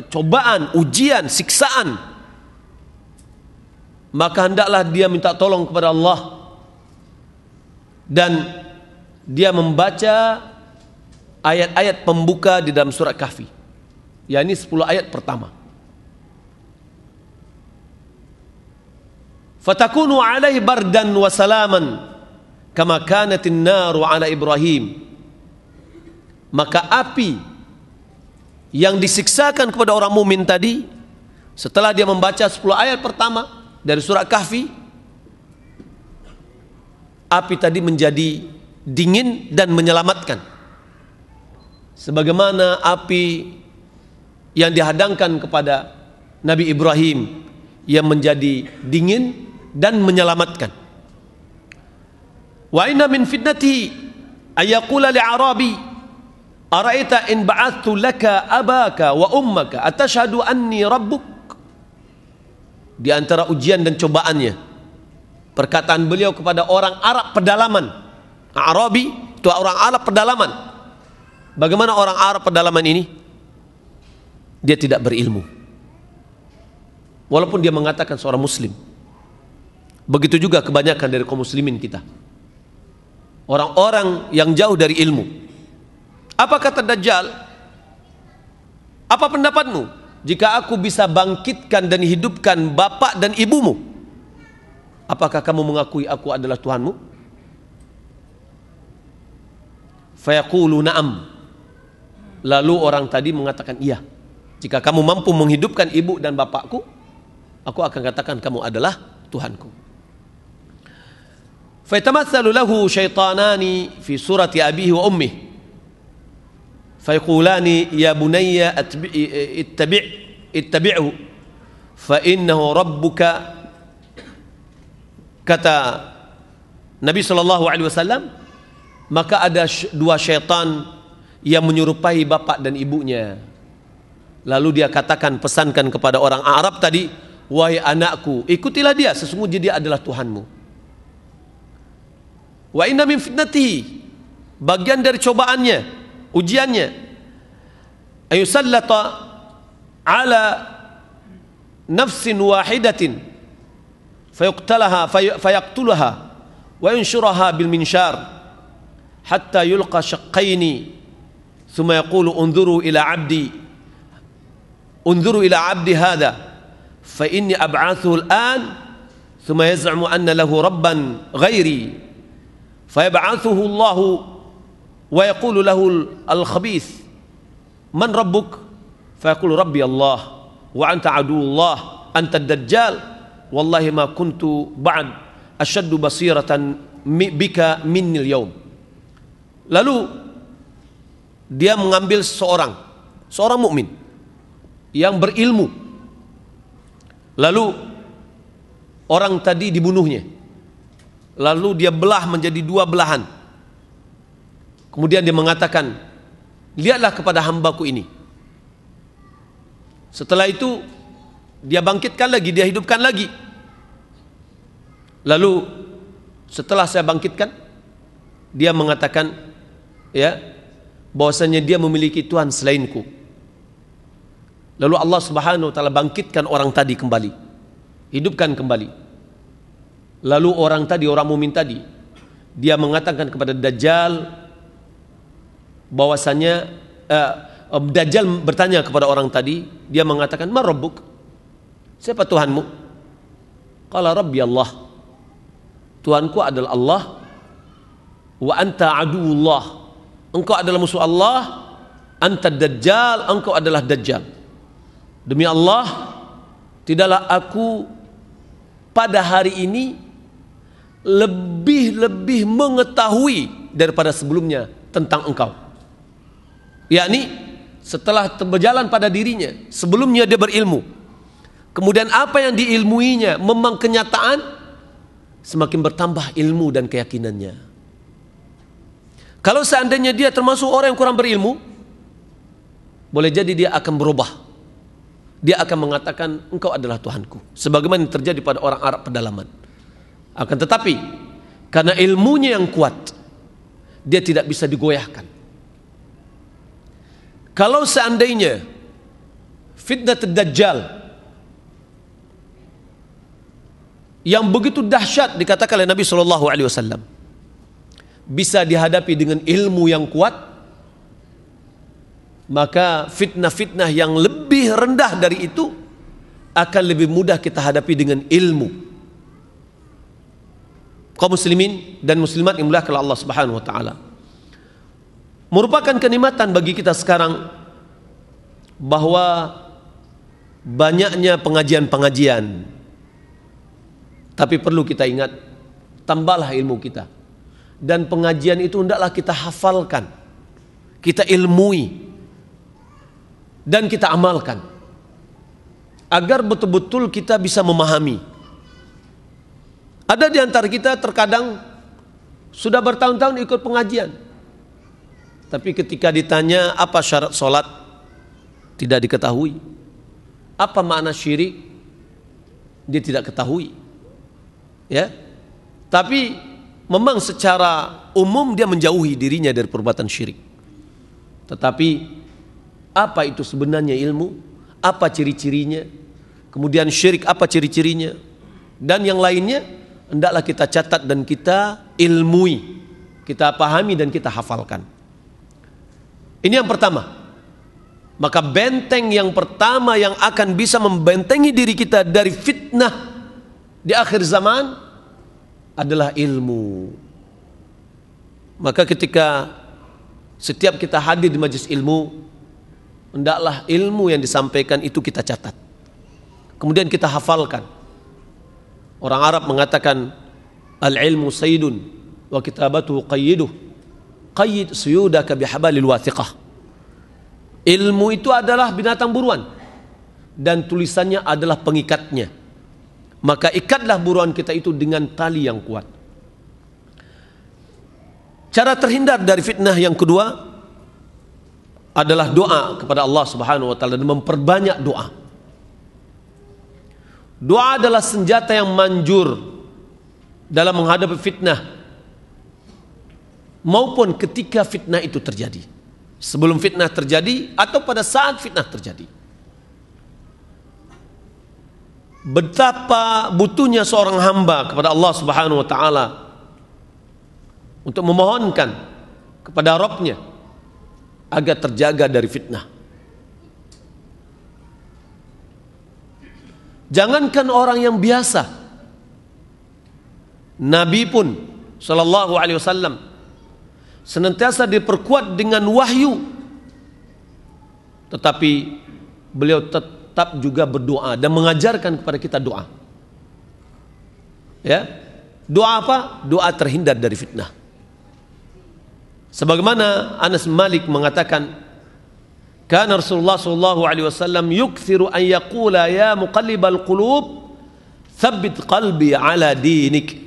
cobaan, ujian, siksaan, maka hendaklah dia minta tolong kepada Allah, dan dia membaca ayat-ayat pembuka di dalam surat Kahfi, yakni 10 ayat pertama. fatakunu alaihi bardan wa salaman kama kanatin naru ala Ibrahim. Maka api yang disiksakan kepada orang mukmin tadi, setelah dia membaca 10 ayat pertama dari surah Kahfi, api tadi menjadi dingin dan menyelamatkan, sebagaimana api yang dihadangkan kepada Nabi Ibrahim yang menjadi dingin dan menyelamatkan. Wa inna min fitnatihi ayaqula li'arabi ara'aita in ba'athtu laka abaka wa ummaka atashhadu anni rabbuk. Di antara ujian dan cobaannya, perkataan beliau kepada orang Arab pedalaman. Arabi itu orang Arab pedalaman. Bagaimana orang Arab pedalaman ini? Dia tidak berilmu, walaupun dia mengatakan seorang muslim. Begitu juga kebanyakan dari kaum muslimin kita, orang-orang yang jauh dari ilmu. Apa kata Dajjal? Apa pendapatmu jika aku bisa bangkitkan dan hidupkan bapak dan ibumu? Apakah kamu mengakui aku adalah Tuhanmu? Fayaqulu na'am. Lalu orang tadi mengatakan iya. Jika kamu mampu menghidupkan ibu dan bapakku, aku akan katakan kamu adalah Tuhanku. Fayatamatsalu lahu syaitanani fi surati abihi wa ummihi. Fayaqulani ya bunayya ittabi'hu fa innahu rabbuka. Kata Nabi SAW, maka ada dua syaitan yang menyerupai bapak dan ibunya. Lalu dia katakan, pesankan kepada orang Arab tadi, wahai anakku, ikutilah dia, sesungguhnya dia adalah Tuhanmu. Wa inna min fitnatihi, bagian dari cobaannya, ujiannya, ayusallata ala nafsin wahidatin fayaqtulaha wa yanshuraha bil minshar hatta yulqa shaqqaini thumma yaqulu unzuru ila abdi hadha fa inni ab'athuhu al-an thumma yaz'umu anna lahu rabban ghairi fayab'athuhu Allahu wa yaqulu lahu al-khabith man rabbuk fayaqulu rabbi Allah wa anta aduwullah anta ad-dajjal wallahi ma kuntu ba'd ashaddu basiratan bika minni al-yawm. Lalu dia mengambil seorang mukmin yang berilmu. Lalu orang tadi dibunuhnya. Lalu dia belah menjadi dua belahan. Kemudian dia mengatakan, lihatlah kepada hambaku ini. Setelah itu dia bangkitkan lagi, dia hidupkan lagi. Lalu setelah saya bangkitkan, dia mengatakan, ya, bahwasanya dia memiliki Tuhan selainku. Lalu Allah Subhanahu wa taala bangkitkan orang tadi kembali, hidupkan kembali. Lalu orang mukmin tadi, dia mengatakan kepada Dajjal bahwasanya Dajjal bertanya kepada orang tadi, dia mengatakan, "Ma rabbuk?" Siapa Tuhanmu? Qala rabbi Allah. Tuhanku adalah Allah. Wa anta aduwullah. Engkau adalah musuh Allah. Anta Dajjal, engkau adalah Dajjal. Demi Allah, tidaklah aku pada hari ini lebih mengetahui daripada sebelumnya tentang engkau. Yakni setelah berjalan pada dirinya, sebelumnya dia berilmu, kemudian apa yang diilmuinya memang kenyataan, semakin bertambah ilmu dan keyakinannya. Kalau seandainya dia termasuk orang yang kurang berilmu, boleh jadi dia akan berubah. Dia akan mengatakan, engkau adalah Tuhanku, sebagaimana yang terjadi pada orang Arab pedalaman. Akan tetapi karena ilmunya yang kuat, dia tidak bisa digoyahkan. Kalau seandainya fitnah Dajjal yang begitu dahsyat dikatakan oleh Nabi SAW bisa dihadapi dengan ilmu yang kuat, maka fitnah-fitnah yang lebih rendah dari itu akan lebih mudah kita hadapi dengan ilmu. kaum muslimin dan muslimat yang dimuliakan oleh Allah Subhanahu wa taala, merupakan kenikmatan bagi kita sekarang bahwa banyaknya pengajian-pengajian. Tapi perlu kita ingat, tambahlah ilmu kita. Dan pengajian itu hendaklah kita hafalkan, kita ilmui, dan kita amalkan, agar betul-betul kita bisa memahami. Ada di antara kita terkadang sudah bertahun-tahun ikut pengajian, tapi ketika ditanya apa syarat sholat, tidak diketahui. Apa makna syirik, dia tidak ketahui. Ya, tapi memang secara umum dia menjauhi dirinya dari perbuatan syirik. Tetapi apa itu sebenarnya ilmu? Apa ciri-cirinya? Kemudian syirik apa ciri-cirinya? Dan yang lainnya hendaklah kita catat dan kita ilmui, kita pahami dan kita hafalkan. Ini yang pertama. Maka benteng yang pertama yang akan bisa membentengi diri kita dari fitnah di akhir zaman adalah ilmu. Maka ketika setiap kita hadir di majelis ilmu, hendaklah ilmu yang disampaikan itu kita catat, kemudian kita hafalkan. Orang Arab mengatakan al-ilmu saydun wa kitabatuhu qayyiduh, qayyid suyudaka bihabalil wathiqah. Ilmu itu adalah binatang buruan dan tulisannya adalah pengikatnya. Maka ikatlah buruan kita itu dengan tali yang kuat. Cara terhindar dari fitnah yang kedua adalah doa kepada Allah Subhanahu wa taala dan memperbanyak doa. Doa adalah senjata yang manjur dalam menghadapi fitnah maupun ketika fitnah itu terjadi. Sebelum fitnah terjadi atau pada saat fitnah terjadi. Betapa butuhnya seorang hamba kepada Allah Subhanahu wa taala untuk memohonkan kepada Rabb-Nya agar terjaga dari fitnah. Jangankan orang yang biasa, Nabi pun sallallahu alaihi wasallam senantiasa diperkuat dengan wahyu, tetapi beliau tetap juga berdoa dan mengajarkan kepada kita doa. Ya, doa apa? Doa terhindar dari fitnah. Sebagaimana Anas bin Malik mengatakan, kana Rasulullah sallallahu alaihi wasallam yukthiru an yaqula ya muqallibal qulub tsabbit qalbi ala dinik.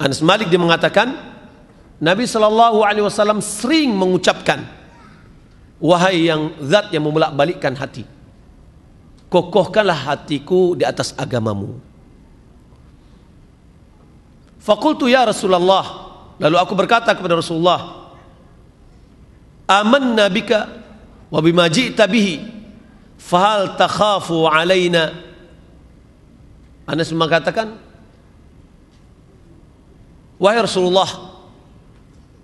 Anas bin Malik dia mengatakan, Nabi sallallahu alaihi wasallam sering mengucapkan, wahai yang zat yang membolak-balikkan hati, kokohkanlah hatiku di atas agamamu. Faqultu ya Rasulullah, lalu aku berkata kepada Rasulullah, amanna bika wa bima ji'ta bihi fahal takhafu alaina. Anas mengatakan, wahai Rasulullah,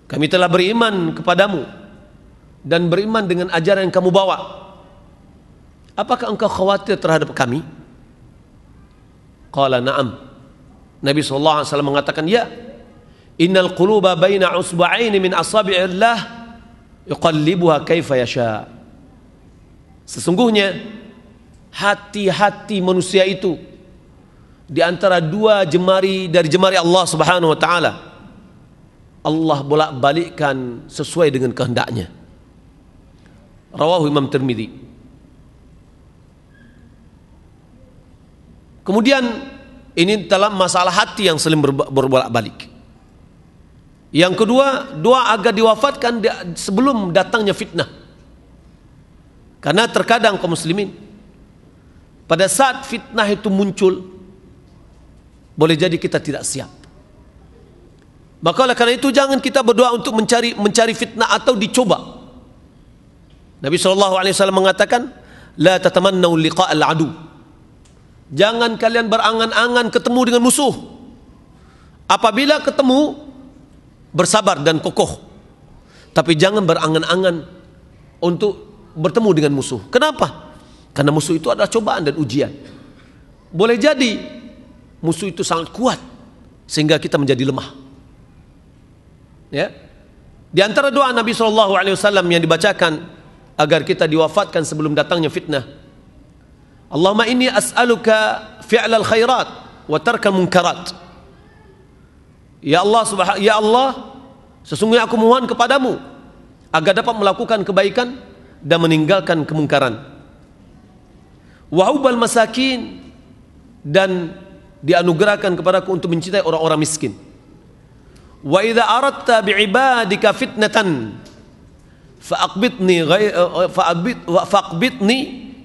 kami telah beriman kepadamu dan beriman dengan ajaran yang kamu bawa. Apakah engkau khawatir terhadap kami? Qala na'am. Nabi sallallahu alaihi wasallam mengatakan, ya, innal quluba baina usba'aini min asabi'illah yuqallibuha kaifa yasha. Sesungguhnya hati-hati manusia itu di antara dua jemari dari jemari Allah Subhanahu wa taala. Allah bolak-balikkan sesuai dengan kehendaknya. Rawahu Imam Tirmidzi. Kemudian ini dalam masalah hati yang saling berbolak-balik. Yang kedua, doa agar diwafatkan sebelum datangnya fitnah. Karena terkadang kaum muslimin pada saat fitnah itu muncul, boleh jadi kita tidak siap. Maka oleh karena itu jangan kita berdoa untuk mencari fitnah atau dicoba. Nabi SAW mengatakan, la tatamannau liqa'al adu. Jangan kalian berangan-angan ketemu dengan musuh. Apabila ketemu, bersabar dan kokoh. Tapi jangan berangan-angan untuk bertemu dengan musuh. Kenapa? Karena musuh itu adalah cobaan dan ujian. Boleh jadi musuh itu sangat kuat, sehingga kita menjadi lemah. Ya. Di antara doa Nabi SAW yang dibacakan agar kita diwafatkan sebelum datangnya fitnah, Allahumma inni as'aluka fi'lal khairat wa tarkal munkarat. Ya Allah, sesungguhnya aku mohon kepadamu agar dapat melakukan kebaikan dan meninggalkan kemungkaran. Wa hubbal masakin, dan dianugerahkan kepadaku untuk mencintai orang-orang miskin. Wa idza aradta bi'ibadika fitnatan faqbidni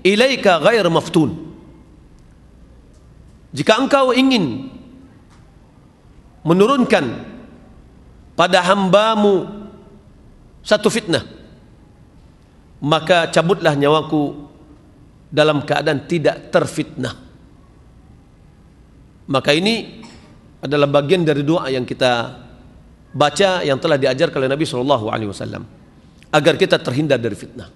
ilaika ghair maftun. Jika engkau ingin menurunkan pada hambamu satu fitnah, maka cabutlah nyawaku dalam keadaan tidak terfitnah. Maka ini adalah bagian dari doa yang kita baca yang telah diajarkan oleh Nabi SAW agar kita terhindar dari fitnah.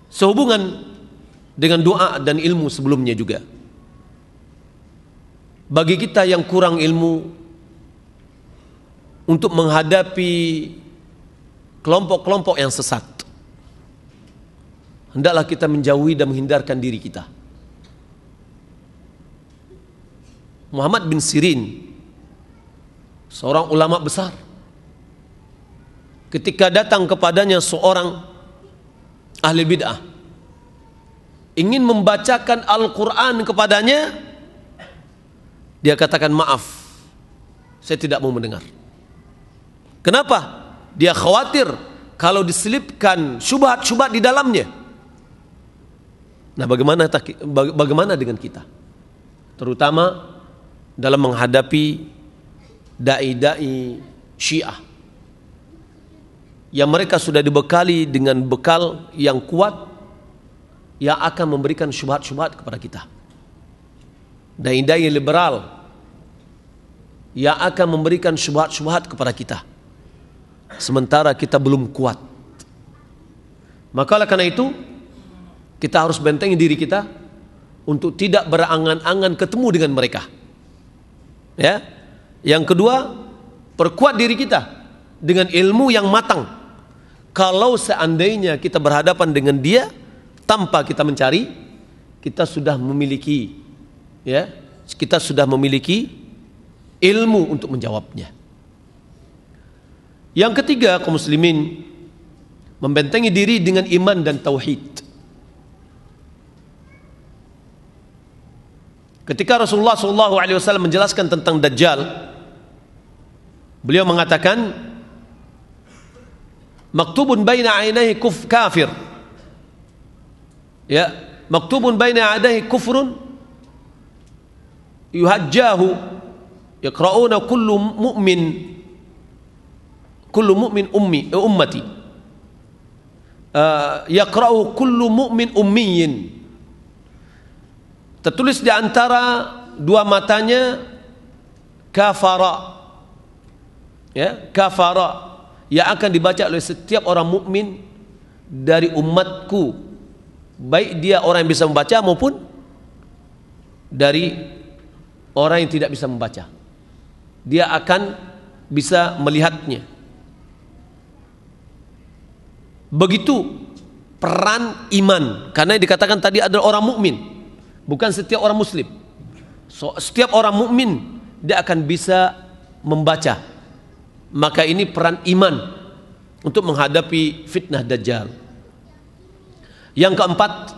Sehubungan dengan doa dan ilmu sebelumnya juga, bagi kita yang kurang ilmu, untuk menghadapi kelompok-kelompok yang sesat, hendaklah kita menjauhi dan menghindarkan diri kita. Muhammad bin Sirin, seorang ulama besar, ketika datang kepadanya seorang ahli bid'ah, ingin membacakan Al-Quran kepadanya, dia katakan, maaf, saya tidak mau mendengar. Kenapa? Dia khawatir kalau diselipkan syubhat-syubhat di dalamnya. Nah, bagaimana dengan kita? Terutama dalam menghadapi dai-dai Syiah yang mereka sudah dibekali dengan bekal yang kuat yang akan memberikan syubhat-syubhat kepada kita. Dai-dai liberal yang akan memberikan syubhat-syubhat kepada kita, sementara kita belum kuat. Maka oleh karena itu, kita harus bentengi diri kita untuk tidak berangan-angan ketemu dengan mereka. Ya. Yang kedua, perkuat diri kita dengan ilmu yang matang. Kalau seandainya kita berhadapan dengan dia tanpa kita mencari, kita sudah memiliki, ya, kita sudah memiliki ilmu untuk menjawabnya. Yang ketiga, kaum muslimin, membentengi diri dengan iman dan tauhid. Ketika Rasulullah SAW menjelaskan tentang Dajjal, beliau mengatakan, maktubun baina ainaihi kafir. Ya, maktubun baina ainaihi kufrun yuhajjahu yaqra'una kullu mu'min ummati yaqra'u kullu mu'min ummiyin. Tertulis di antara dua matanya kafara, ya, kafara, yang akan dibaca oleh setiap orang mukmin dari umatku, baik dia orang yang bisa membaca maupun dari orang yang tidak bisa membaca. Dia akan bisa melihatnya. Begitu peran iman, karena yang dikatakan tadi adalah orang mukmin, bukan setiap orang muslim. Setiap orang mukmin dia akan bisa membaca. Maka ini peran iman untuk menghadapi fitnah Dajjal. Yang keempat,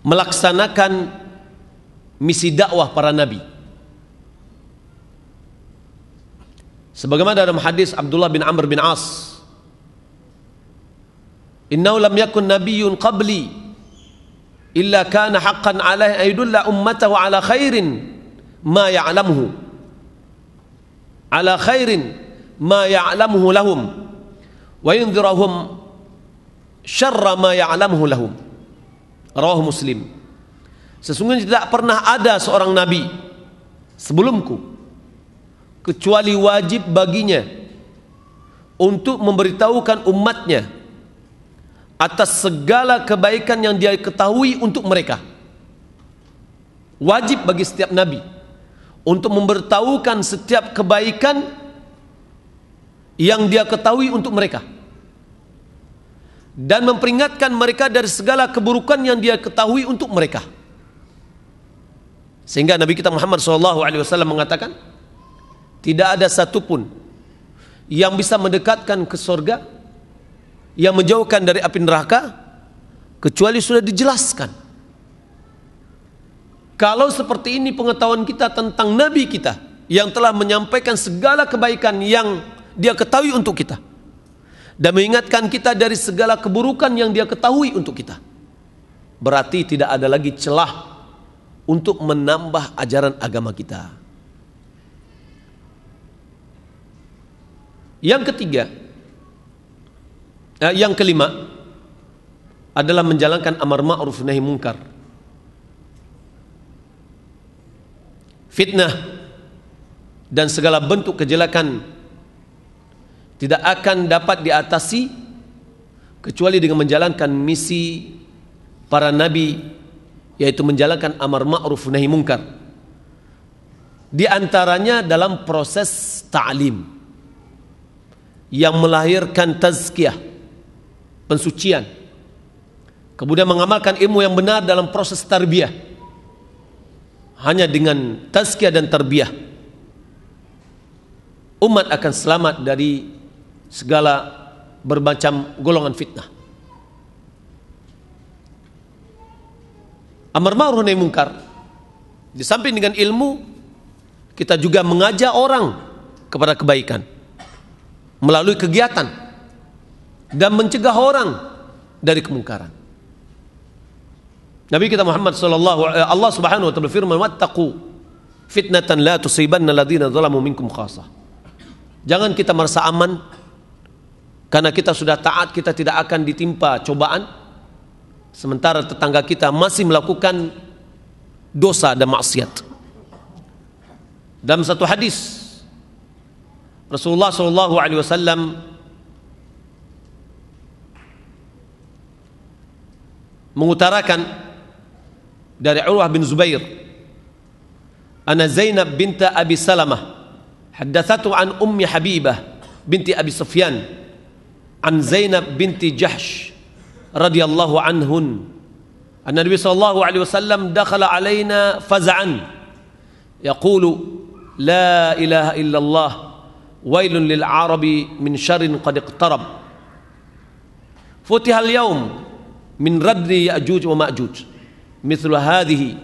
melaksanakan misi dakwah para nabi. Sebagaimana dalam hadis Abdullah bin Amr bin As, innahu lam yakun nabiyyun qabli illa kana haqqan alaihi ayudulla ummatahu ala khairin ma ya'lamuhu lahum wa yunzirahum syarra ma ya'lamuhu lahum. Rawahu Muslim. Sesungguhnya tidak pernah ada seorang nabi sebelumku kecuali wajib baginya untuk memberitahukan umatnya atas segala kebaikan yang dia ketahui untuk mereka. Wajib bagi setiap nabi untuk memberitahukan setiap kebaikan yang dia ketahui untuk mereka, dan memperingatkan mereka dari segala keburukan yang dia ketahui untuk mereka. Sehingga Nabi kita Muhammad SAW mengatakan, tidak ada satupun yang bisa mendekatkan ke surga, yang menjauhkan dari api neraka, kecuali sudah dijelaskan. Kalau seperti ini pengetahuan kita tentang Nabi kita yang telah menyampaikan segala kebaikan yang dia ketahui untuk kita, dan mengingatkan kita dari segala keburukan yang dia ketahui untuk kita, berarti tidak ada lagi celah untuk menambah ajaran agama kita. Yang ketiga, yang kelima adalah menjalankan amar ma'ruf nahi munkar. Fitnah dan segala bentuk kejelekan tidak akan dapat diatasi kecuali dengan menjalankan misi para nabi, yaitu menjalankan amar ma'ruf nahi munkar. Di antaranya dalam proses ta'lim yang melahirkan tazkiyah, pensucian, kemudian mengamalkan ilmu yang benar dalam proses tarbiyah. Hanya dengan tazkiyah dan tarbiyah umat akan selamat dari segala bermacam golongan fitnah. Amar ma'ruf nahi munkar, di samping dengan ilmu, kita juga mengajak orang kepada kebaikan melalui kegiatan dan mencegah orang dari kemungkaran. Nabi kita Muhammad Allah Subhanahu wa taala berfirman, wattaqu fitnatan la tusibanna alladziina zalamu minkum khassah. Jangan kita merasa aman karena kita sudah taat, kita tidak akan ditimpa cobaan, sementara tetangga kita masih melakukan dosa dan maksiat. Dalam satu hadis Rasulullah SAW mengutarakan dari Urwah bin Zubair, ana Zainab binta Abi Salamah haddatsatu an Ummi Habibah binti Abi Sufyan an Zainab binti Jahsh radhiyallahu anhun anna Nabi sallallahu alaihi wasallam dakhala alaina faz'an yaqulu la ilaha illallah wailun lil arabi min syarrin qad iqtarab futiha al yawm min radri ya'juj wa ma'juj mithlu hadhihi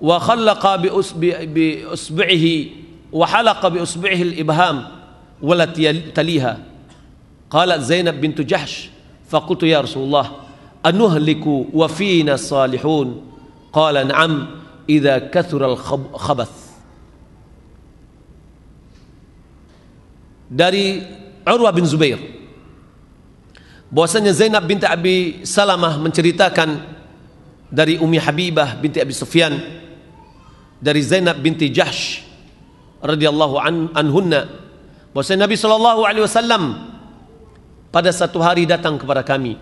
wa khallaqa bi usbi'ihi wa halaqa bi usbi'ihi al-ibham wa la taliha. Qalat Zainab bintu Jahsh faqultu ya Rasulullah anuhliku wa fina salihun, qala na'am idza kathura al-khabath. Dari Urwah bin Zubair bahwasanya Zainab binti Abi Salamah menceritakan dari Ummi Habibah binti Abi Sufyan dari Zainab binti Jahsh radhiyallahu anhunna bahwasanya Nabi sallallahu alaihi wasallam pada satu hari datang kepada kami.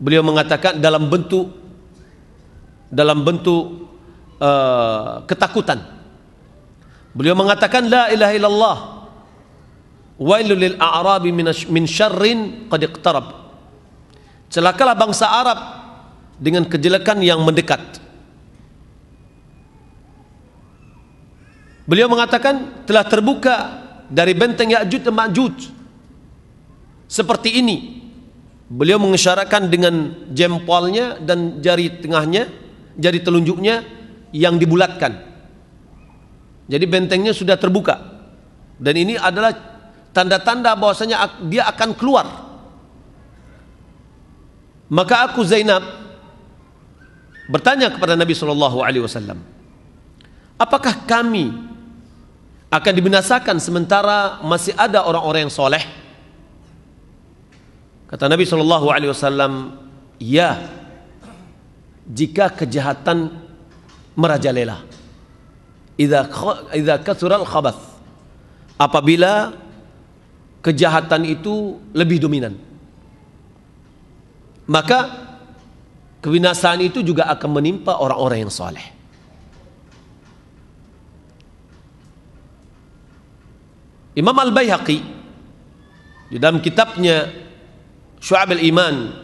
Beliau mengatakan dalam bentuk ketakutan. Beliau mengatakan la ilaha illallah wailul lil a'rabi min syarrin qad iqtarab. Celakalah bangsa Arab dengan kejelekan yang mendekat. Beliau mengatakan telah terbuka dari benteng Ya'juj dan Ma'juj seperti ini. Beliau mengisyaratkan dengan jempolnya dan jari tengahnya, jari telunjuknya yang dibulatkan. Jadi bentengnya sudah terbuka. Dan ini adalah tanda-tanda bahwasanya dia akan keluar. Maka aku Zainab bertanya kepada Nabi SAW, apakah kami akan dibinasakan sementara masih ada orang-orang yang soleh? Kata Nabi SAW, ya, jika kejahatan merajalela, idza kathural khabath, apabila kejahatan itu lebih dominan. Maka kebinasaan itu juga akan menimpa orang-orang yang saleh. Imam Al-Baihaqi di dalam kitabnya Syu'ab al-Iman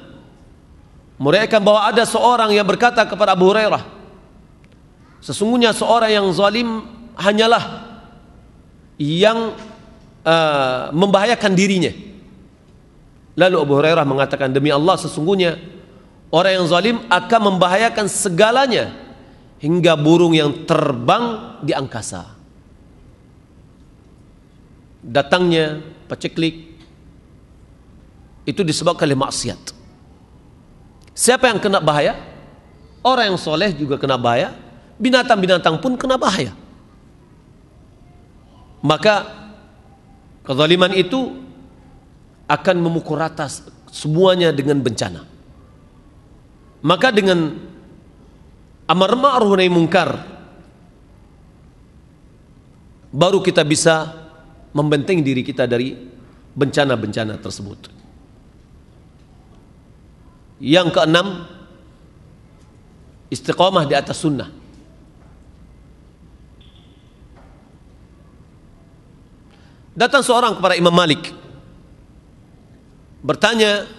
meriwayatkan bahwa ada seorang yang berkata kepada Abu Hurairah, sesungguhnya seorang yang zalim hanyalah yang membahayakan dirinya. Lalu Abu Hurairah mengatakan, demi Allah, sesungguhnya orang yang zalim akan membahayakan segalanya hingga burung yang terbang di angkasa. Datangnya paceklik itu disebabkan oleh maksiat. Siapa yang kena bahaya? Orang yang soleh juga kena bahaya, binatang-binatang pun kena bahaya. Maka kezaliman itu akan memukul rata semuanya dengan bencana. Maka dengan amar ma'ruf nahi munkar baru kita bisa membentengi diri kita dari bencana-bencana tersebut. Yang keenam, istiqamah di atas sunnah. Datang seorang kepada Imam Malik bertanya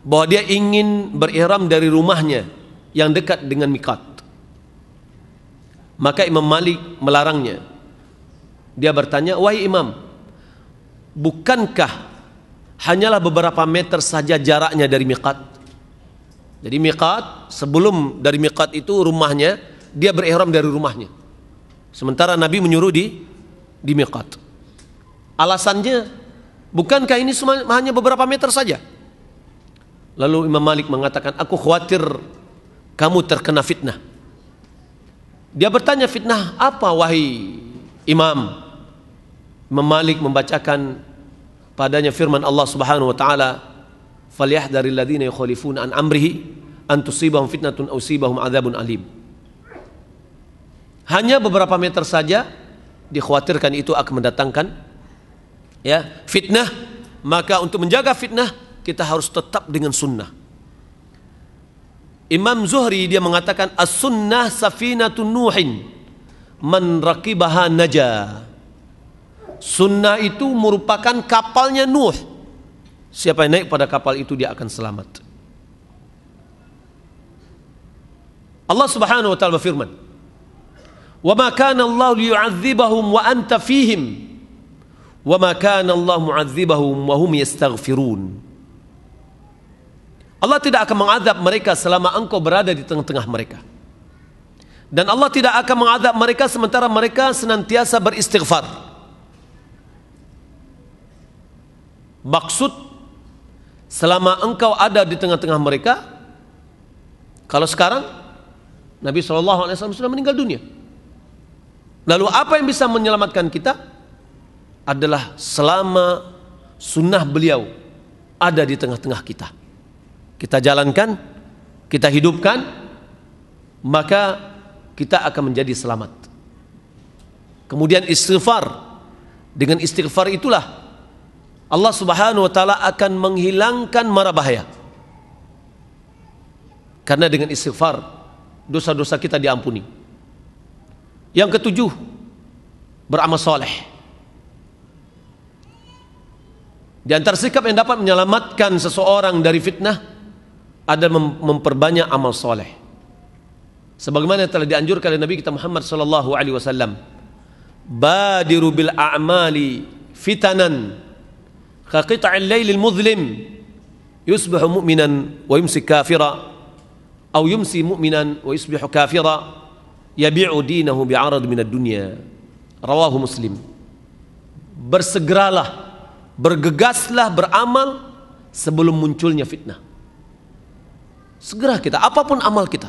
bahwa dia ingin berihram dari rumahnya yang dekat dengan miqat. Maka Imam Malik melarangnya. Dia bertanya, wahai Imam, bukankah hanyalah beberapa meter saja jaraknya dari miqat? Jadi miqat, sebelum dari miqat itu rumahnya, dia berihram dari rumahnya. Sementara Nabi menyuruh di miqat. Alasannya, bukankah ini hanya beberapa meter saja? Lalu Imam Malik mengatakan, aku khawatir kamu terkena fitnah. Dia bertanya, fitnah apa wahai Imam? Imam Malik membacakan padanya firman Allah Subhanahu wa taala, "Falyahdharil ladzina yukhalifuna an amrihi an tusibahum fitnatun aw yusibahum adzabun alim." Hanya beberapa meter saja dikhawatirkan itu akan mendatangkan fitnah. Maka untuk menjaga fitnah kita harus tetap dengan sunnah. Imam Zuhri dia mengatakan, as-sunnah safinatun nuhin man raqibaha naja. Sunnah itu merupakan kapalnya Nuh. Siapa yang naik pada kapal itu dia akan selamat. Allah Subhanahu wa taala berfirman, "Wa ma kana Allah liyu'adzibahum wa anta fihim, wa ma kana Allah mu'adzibahum wa hum yastaghfirun." Allah tidak akan mengadab mereka selama engkau berada di tengah-tengah mereka. Dan Allah tidak akan mengadab mereka sementara mereka senantiasa beristighfar. Maksud, selama engkau ada di tengah-tengah mereka, kalau sekarang Nabi SAW sudah meninggal dunia. Lalu apa yang bisa menyelamatkan kita? Adalah selama sunnah beliau ada di tengah-tengah kita. Kita jalankan, kita hidupkan, maka kita akan menjadi selamat. Kemudian istighfar. Dengan istighfar itulah Allah Subhanahu wa taala akan menghilangkan mara bahaya. Karena dengan istighfar dosa-dosa kita diampuni. Yang ketujuh, beramal soleh. Di antara sikap yang dapat menyelamatkan seseorang dari fitnah adalah memperbanyak amal soleh. Sebagaimana telah dianjurkan oleh Nabi kita Muhammad sallallahu alaihi wasallam, badiru bil a'mali fitanan kaqita'il lailil muzlim yusbihu mu'minan wa yumsi kafira aw yumsi mu'minan wa yusbihu kafira yabi'u dinahu bi'arad minad dunya. Rawahu Muslim. Bersegeralah, bergegaslah beramal sebelum munculnya fitnah. Segera kita, apapun amal kita,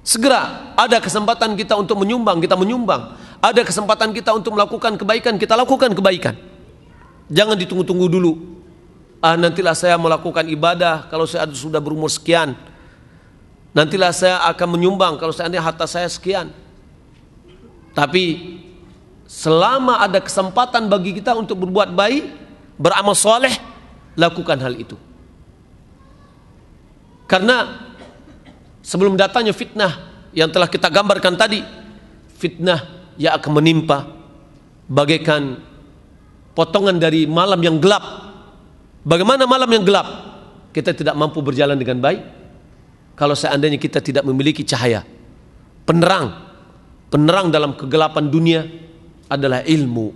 segera. Ada kesempatan kita untuk menyumbang, kita menyumbang. Ada kesempatan kita untuk melakukan kebaikan, kita lakukan kebaikan. Jangan ditunggu-tunggu dulu. Nantilah saya melakukan ibadah kalau saya sudah berumur sekian. Nantilah saya akan menyumbang kalau seandainya harta saya sekian. Tapi selama ada kesempatan bagi kita untuk berbuat baik, beramal soleh, lakukan hal itu. Karena sebelum datangnya fitnah yang telah kita gambarkan tadi, fitnah yang akan menimpa bagaikan potongan dari malam yang gelap. Bagaimana malam yang gelap? Kita tidak mampu berjalan dengan baik kalau seandainya kita tidak memiliki cahaya. Penerang dalam kegelapan dunia adalah ilmu.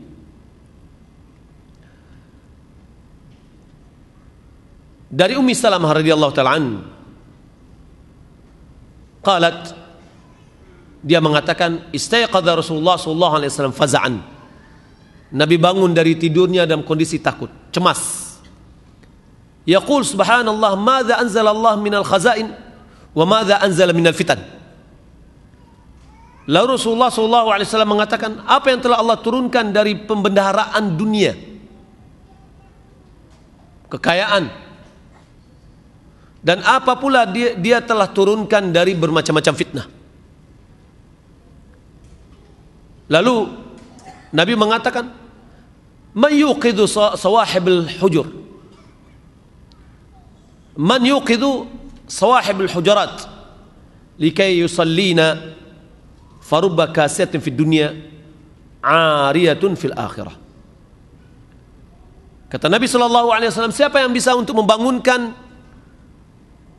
Dari Ummi Salamah radhiyallahu ta'ala anha, qalat, dia mengatakan, istayqadha Rasulullah sallallahu alaihi wasallam faza'an. Nabi bangun dari tidurnya dalam kondisi takut, cemas. Yaqul subhanallah, madza anzala Allah minal khazain wa madza anzala minal fitan. Lalu Rasulullah sallallahu alaihi wasallam mengatakan, apa yang telah Allah turunkan dari pembendaharaan dunia, kekayaan, dan apa pula dia telah turunkan dari bermacam-macam fitnah. Lalu Nabi mengatakan, man yuqidhu sawahibul hujur, man yuqidhu sawahibul hujurat likai yusallina farubba kasiyatin fid dunya ariyatun fil akhirah. Kata Nabi SAW, siapa yang bisa untuk membangunkan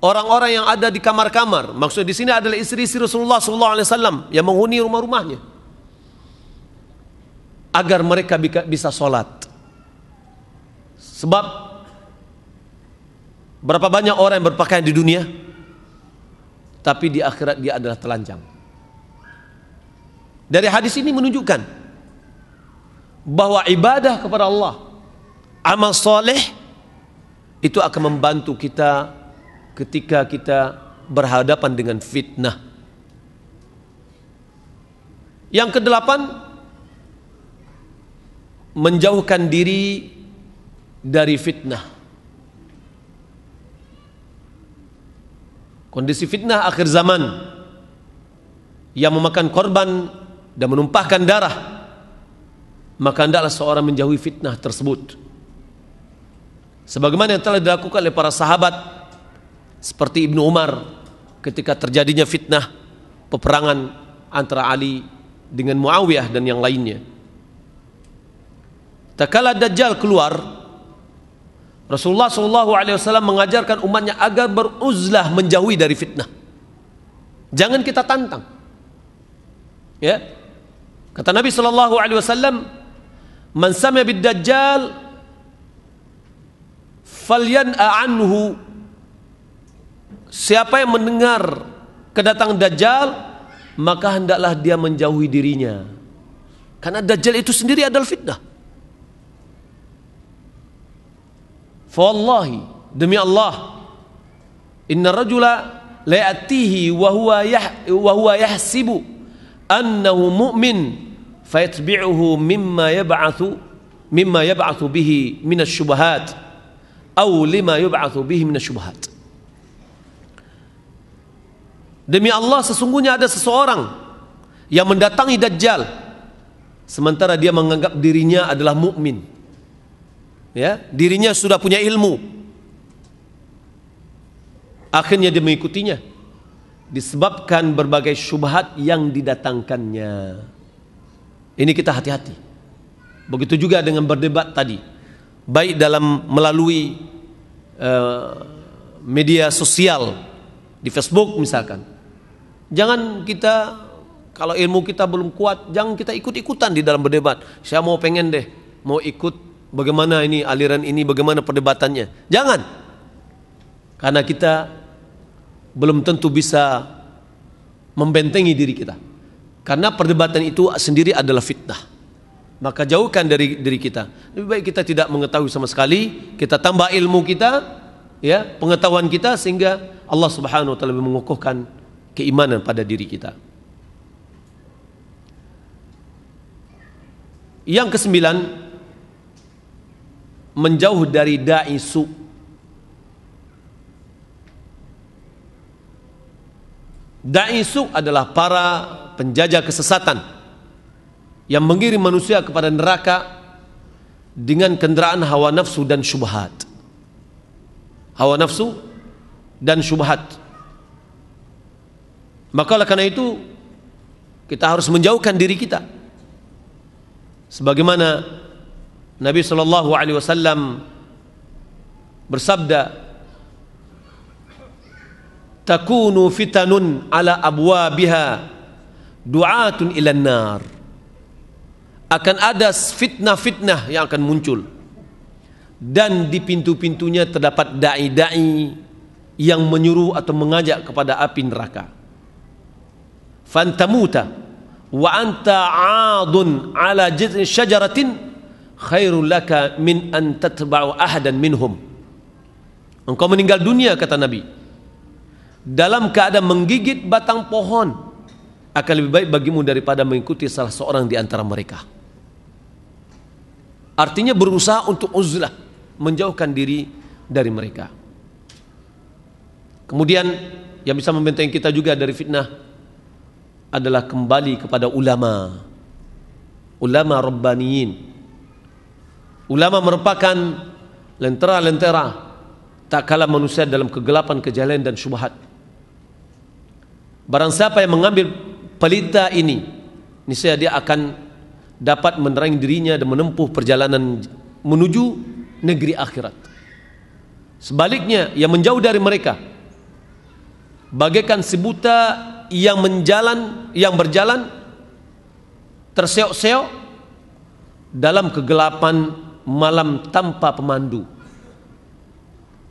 orang-orang yang ada di kamar-kamar, maksud di sini adalah istri-istri Rasulullah SAW yang menghuni rumah-rumahnya, agar mereka bisa sholat. Sebab berapa banyak orang yang berpakaian di dunia, tapi di akhirat dia adalah telanjang. Dari hadis ini menunjukkan bahwa ibadah kepada Allah, amal soleh, itu akan membantu kita ketika kita berhadapan dengan fitnah. Yang kedelapan, menjauhkan diri dari fitnah. Kondisi fitnah akhir zaman yang memakan korban dan menumpahkan darah, maka hendaklah seorang menjauhi fitnah tersebut. Sebagaimana yang telah dilakukan oleh para sahabat, seperti Ibnu Umar ketika terjadinya fitnah peperangan antara Ali dengan Muawiyah dan yang lainnya. Tatkala Dajjal keluar, Rasulullah SAW mengajarkan umatnya agar beruzlah, menjauhi dari fitnah. Jangan kita tantang. Ya, kata Nabi SAW, man sami'a bid-Dajjal falyan'a anhu. Siapa yang mendengar kedatangan Dajjal, maka hendaklah dia menjauhi dirinya, karena Dajjal itu sendiri adalah fitnah. Fawallahi, demi Allah, inna rajula la ya'tihi wa huwa yahsibu annahu mu'min fayatbi'uhu mimma yab'athu bihi min asy-syubhat aw lima yub'atsu bihi min asy-syubhat. Demi Allah, sesungguhnya ada seseorang yang mendatangi Dajjal sementara dia menganggap dirinya adalah mukmin. Ya, dirinya sudah punya ilmu. Akhirnya dia mengikutinya disebabkan berbagai syubhat yang didatangkannya. Ini kita hati-hati. Begitu juga dengan berdebat tadi, baik dalam melalui media sosial, di Facebook misalkan. Jangan kita, kalau ilmu kita belum kuat, jangan kita ikut-ikutan di dalam berdebat. Saya pengen deh, mau ikut bagaimana ini aliran ini, bagaimana perdebatannya. Jangan. Karena kita belum tentu bisa membentengi diri kita. Karena perdebatan itu sendiri adalah fitnah. Maka jauhkan dari diri kita. Lebih baik kita tidak mengetahui sama sekali, kita tambah ilmu kita, ya, pengetahuan kita, sehingga Allah Subhanahu wa taala mengukuhkan keimanan pada diri kita. Yang kesembilan, menjauh dari da'i su. Da'i su adalah para penjajah kesesatan yang mengirim manusia kepada neraka dengan kendaraan hawa nafsu dan syubhat. Hawa nafsu dan syubhat. Maka oleh karena itu kita harus menjauhkan diri kita. Sebagaimana Nabi SAW bersabda, takunu fitanun ala abwabiha du'atun ilan nar. Akan ada fitnah-fitnah yang akan muncul, dan di pintu-pintunya terdapat da'i-da'i yang menyuruh atau mengajak kepada api neraka. Fantamuta wa anta 'adun ala jiz'in syajaratin khairul laka min an tatba'u ahadan minhum. Engkau meninggal dunia, kata Nabi, dalam keadaan menggigit batang pohon, akan lebih baik bagimu daripada mengikuti salah seorang di antara mereka. Artinya berusaha untuk uzlah, menjauhkan diri dari mereka. Kemudian yang bisa membentengi kita juga dari fitnah adalah kembali kepada ulama. Ulama rabbaniyin. Ulama merupakan lentera-lentera tak kalah manusia dalam kegelapan, kejahilan dan syubhat. Barang siapa yang mengambil pelita ini, niscaya dia akan dapat menerangi dirinya dan menempuh perjalanan menuju negeri akhirat. Sebaliknya, yang menjauh dari mereka bagaikan si buta yang berjalan terseok-seok dalam kegelapan malam tanpa pemandu.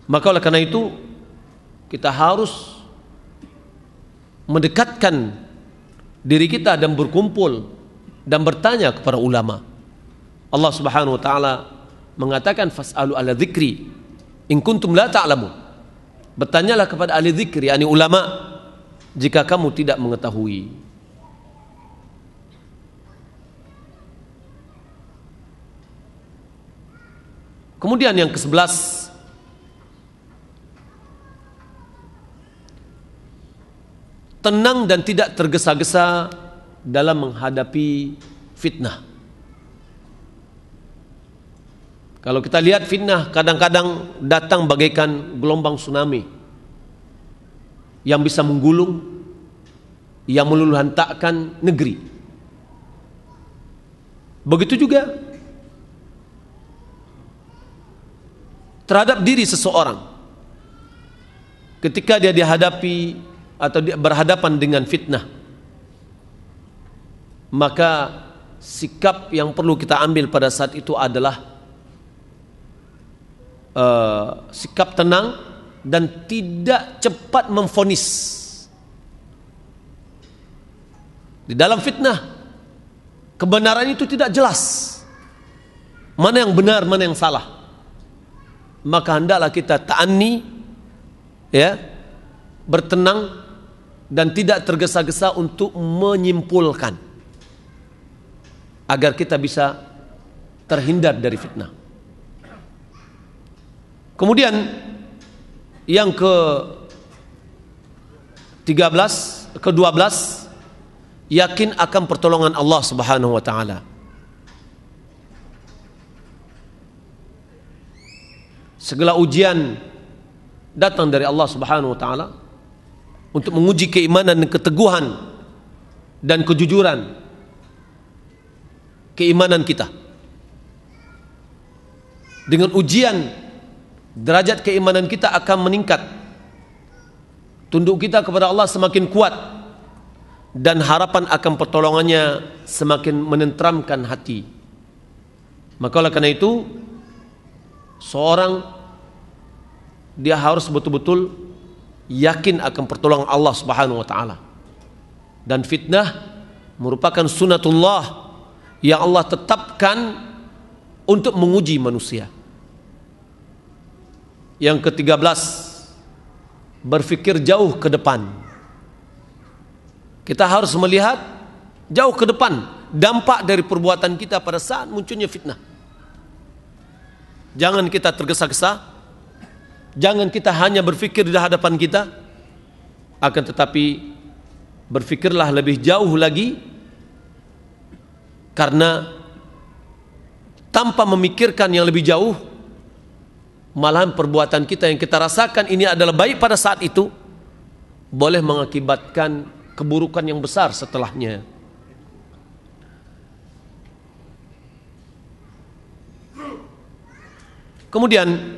Maka oleh karena itu kita harus mendekatkan diri kita dan berkumpul dan bertanya kepada ulama. Allah Subhanahu wa taala mengatakan fas'alu ala dzikri in kuntum la ta'lamun. Bertanyalah kepada ahli dzikir, yakni ulama, jika kamu tidak mengetahui. Kemudian yang ke-11, tenang dan tidak tergesa-gesa dalam menghadapi fitnah. Kalau kita lihat fitnah kadang-kadang datang bagaikan gelombang tsunami yang bisa menggulung, yang meluluh lantakkan negeri. Begitu juga terhadap diri seseorang ketika dia dihadapi atau dia berhadapan dengan fitnah, maka sikap yang perlu kita ambil pada saat itu adalah sikap tenang dan tidak cepat memvonis. Di dalam fitnah, kebenaran itu tidak jelas, mana yang benar, mana yang salah. Maka hendaklah kita ta'anni, ya, bertenang dan tidak tergesa-gesa untuk menyimpulkan, agar kita bisa terhindar dari fitnah. Kemudian yang ke-12, yakin akan pertolongan Allah Subhanahu wa taala. Segala ujian datang dari Allah Subhanahu wa taala untuk menguji keimanan dan keteguhan dan kejujuran keimanan kita. Dengan ujian, derajat keimanan kita akan meningkat, tunduk kita kepada Allah semakin kuat, dan harapan akan pertolongannya semakin menenteramkan hati. Maka oleh karena itu, seorang dia harus betul-betul yakin akan pertolongan Allah Subhanahu wa taala. Dan fitnah merupakan sunatullah yang Allah tetapkan untuk menguji manusia. Yang ke-13, berfikir jauh ke depan. Kita harus melihat jauh ke depan dampak dari perbuatan kita pada saat munculnya fitnah. Jangan kita tergesa-gesa, jangan kita hanya berfikir di hadapan kita, akan tetapi berfikirlah lebih jauh lagi, karena tanpa memikirkan yang lebih jauh, malahan perbuatan kita yang kita rasakan ini adalah baik pada saat itu, boleh mengakibatkan keburukan yang besar setelahnya. Kemudian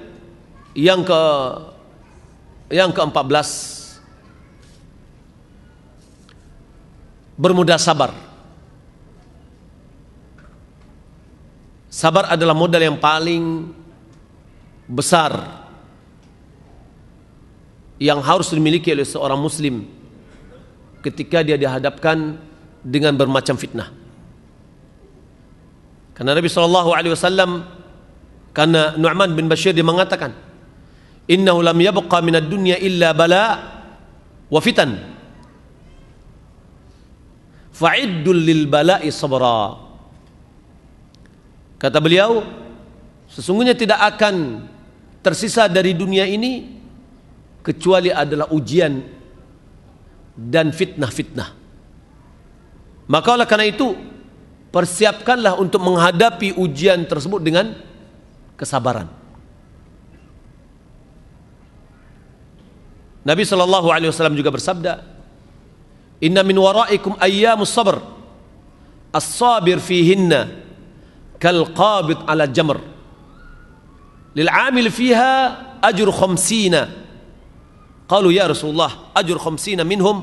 yang ke-14, bermudah sabar. Sabar adalah modal yang paling besar yang harus dimiliki oleh seorang muslim ketika dia dihadapkan dengan bermacam fitnah. Karena Nabi SAW, karena Nu'man bin Bashir dia mengatakan, innahu lam yabqa minad dunya illa bala wa fitan fa'iddul lil bala'i sabra. Kata beliau, sesungguhnya tidak akan tersisa dari dunia ini kecuali adalah ujian dan fitnah-fitnah. Maka oleh karena itu, persiapkanlah untuk menghadapi ujian tersebut dengan kesabaran. Nabi SAW juga bersabda, inna min waraikum ayyamus sabr as-sabir fihinna kal qabid ala jamr lil amil fiha ajru 50. Qalu ya Rasulullah ajru 50 minhum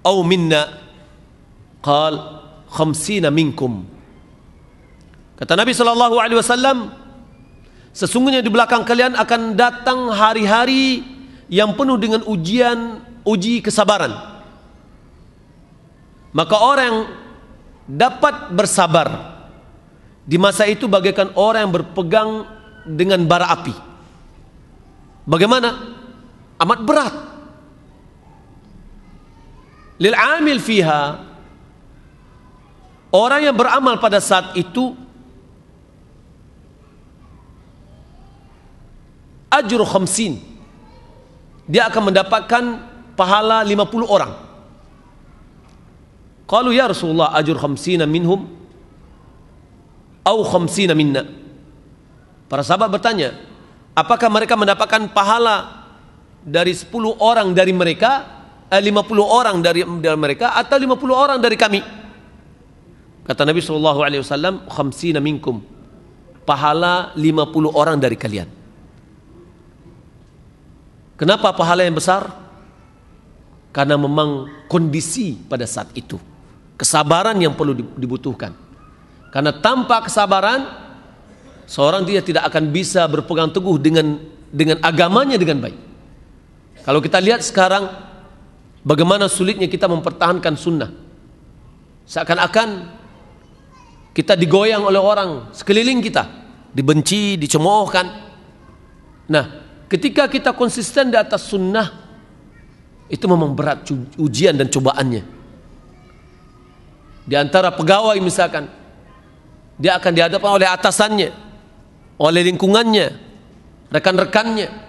aw minna? Qal 50 minkum. Kata Nabi SAW, sesungguhnya di belakang kalian akan datang hari-hari yang penuh dengan uji kesabaran. Maka orang yang dapat bersabar di masa itu bagaikan orang yang berpegang dengan bara api. Bagaimana? Amat berat. Lil amil fiha, orang yang beramal pada saat itu, ajru 50, dia akan mendapatkan pahala 50 orang. Qalu ya Rasulullah ajru 50 minhum au 50 minna? Para sahabat bertanya, apakah mereka mendapatkan pahala dari 10 orang dari mereka, 50 orang dari mereka, atau 50 orang dari kami? Kata Nabi SAW, 50 minkum, pahala 50 orang dari kalian. Kenapa pahala yang besar? Karena memang kondisi pada saat itu, kesabaran yang perlu dibutuhkan. Karena tanpa kesabaran, seorang dia tidak akan bisa berpegang teguh dengan agamanya dengan baik. Kalau kita lihat sekarang, bagaimana sulitnya kita mempertahankan sunnah. Seakan-akan kita digoyang oleh orang sekeliling kita, dibenci, dicemoohkan. Nah, ketika kita konsisten di atas sunnah, itu memang berat ujian dan cobaannya. Di antara pegawai misalkan, dia akan dihadapkan oleh atasannya, oleh lingkungannya, rekan-rekannya.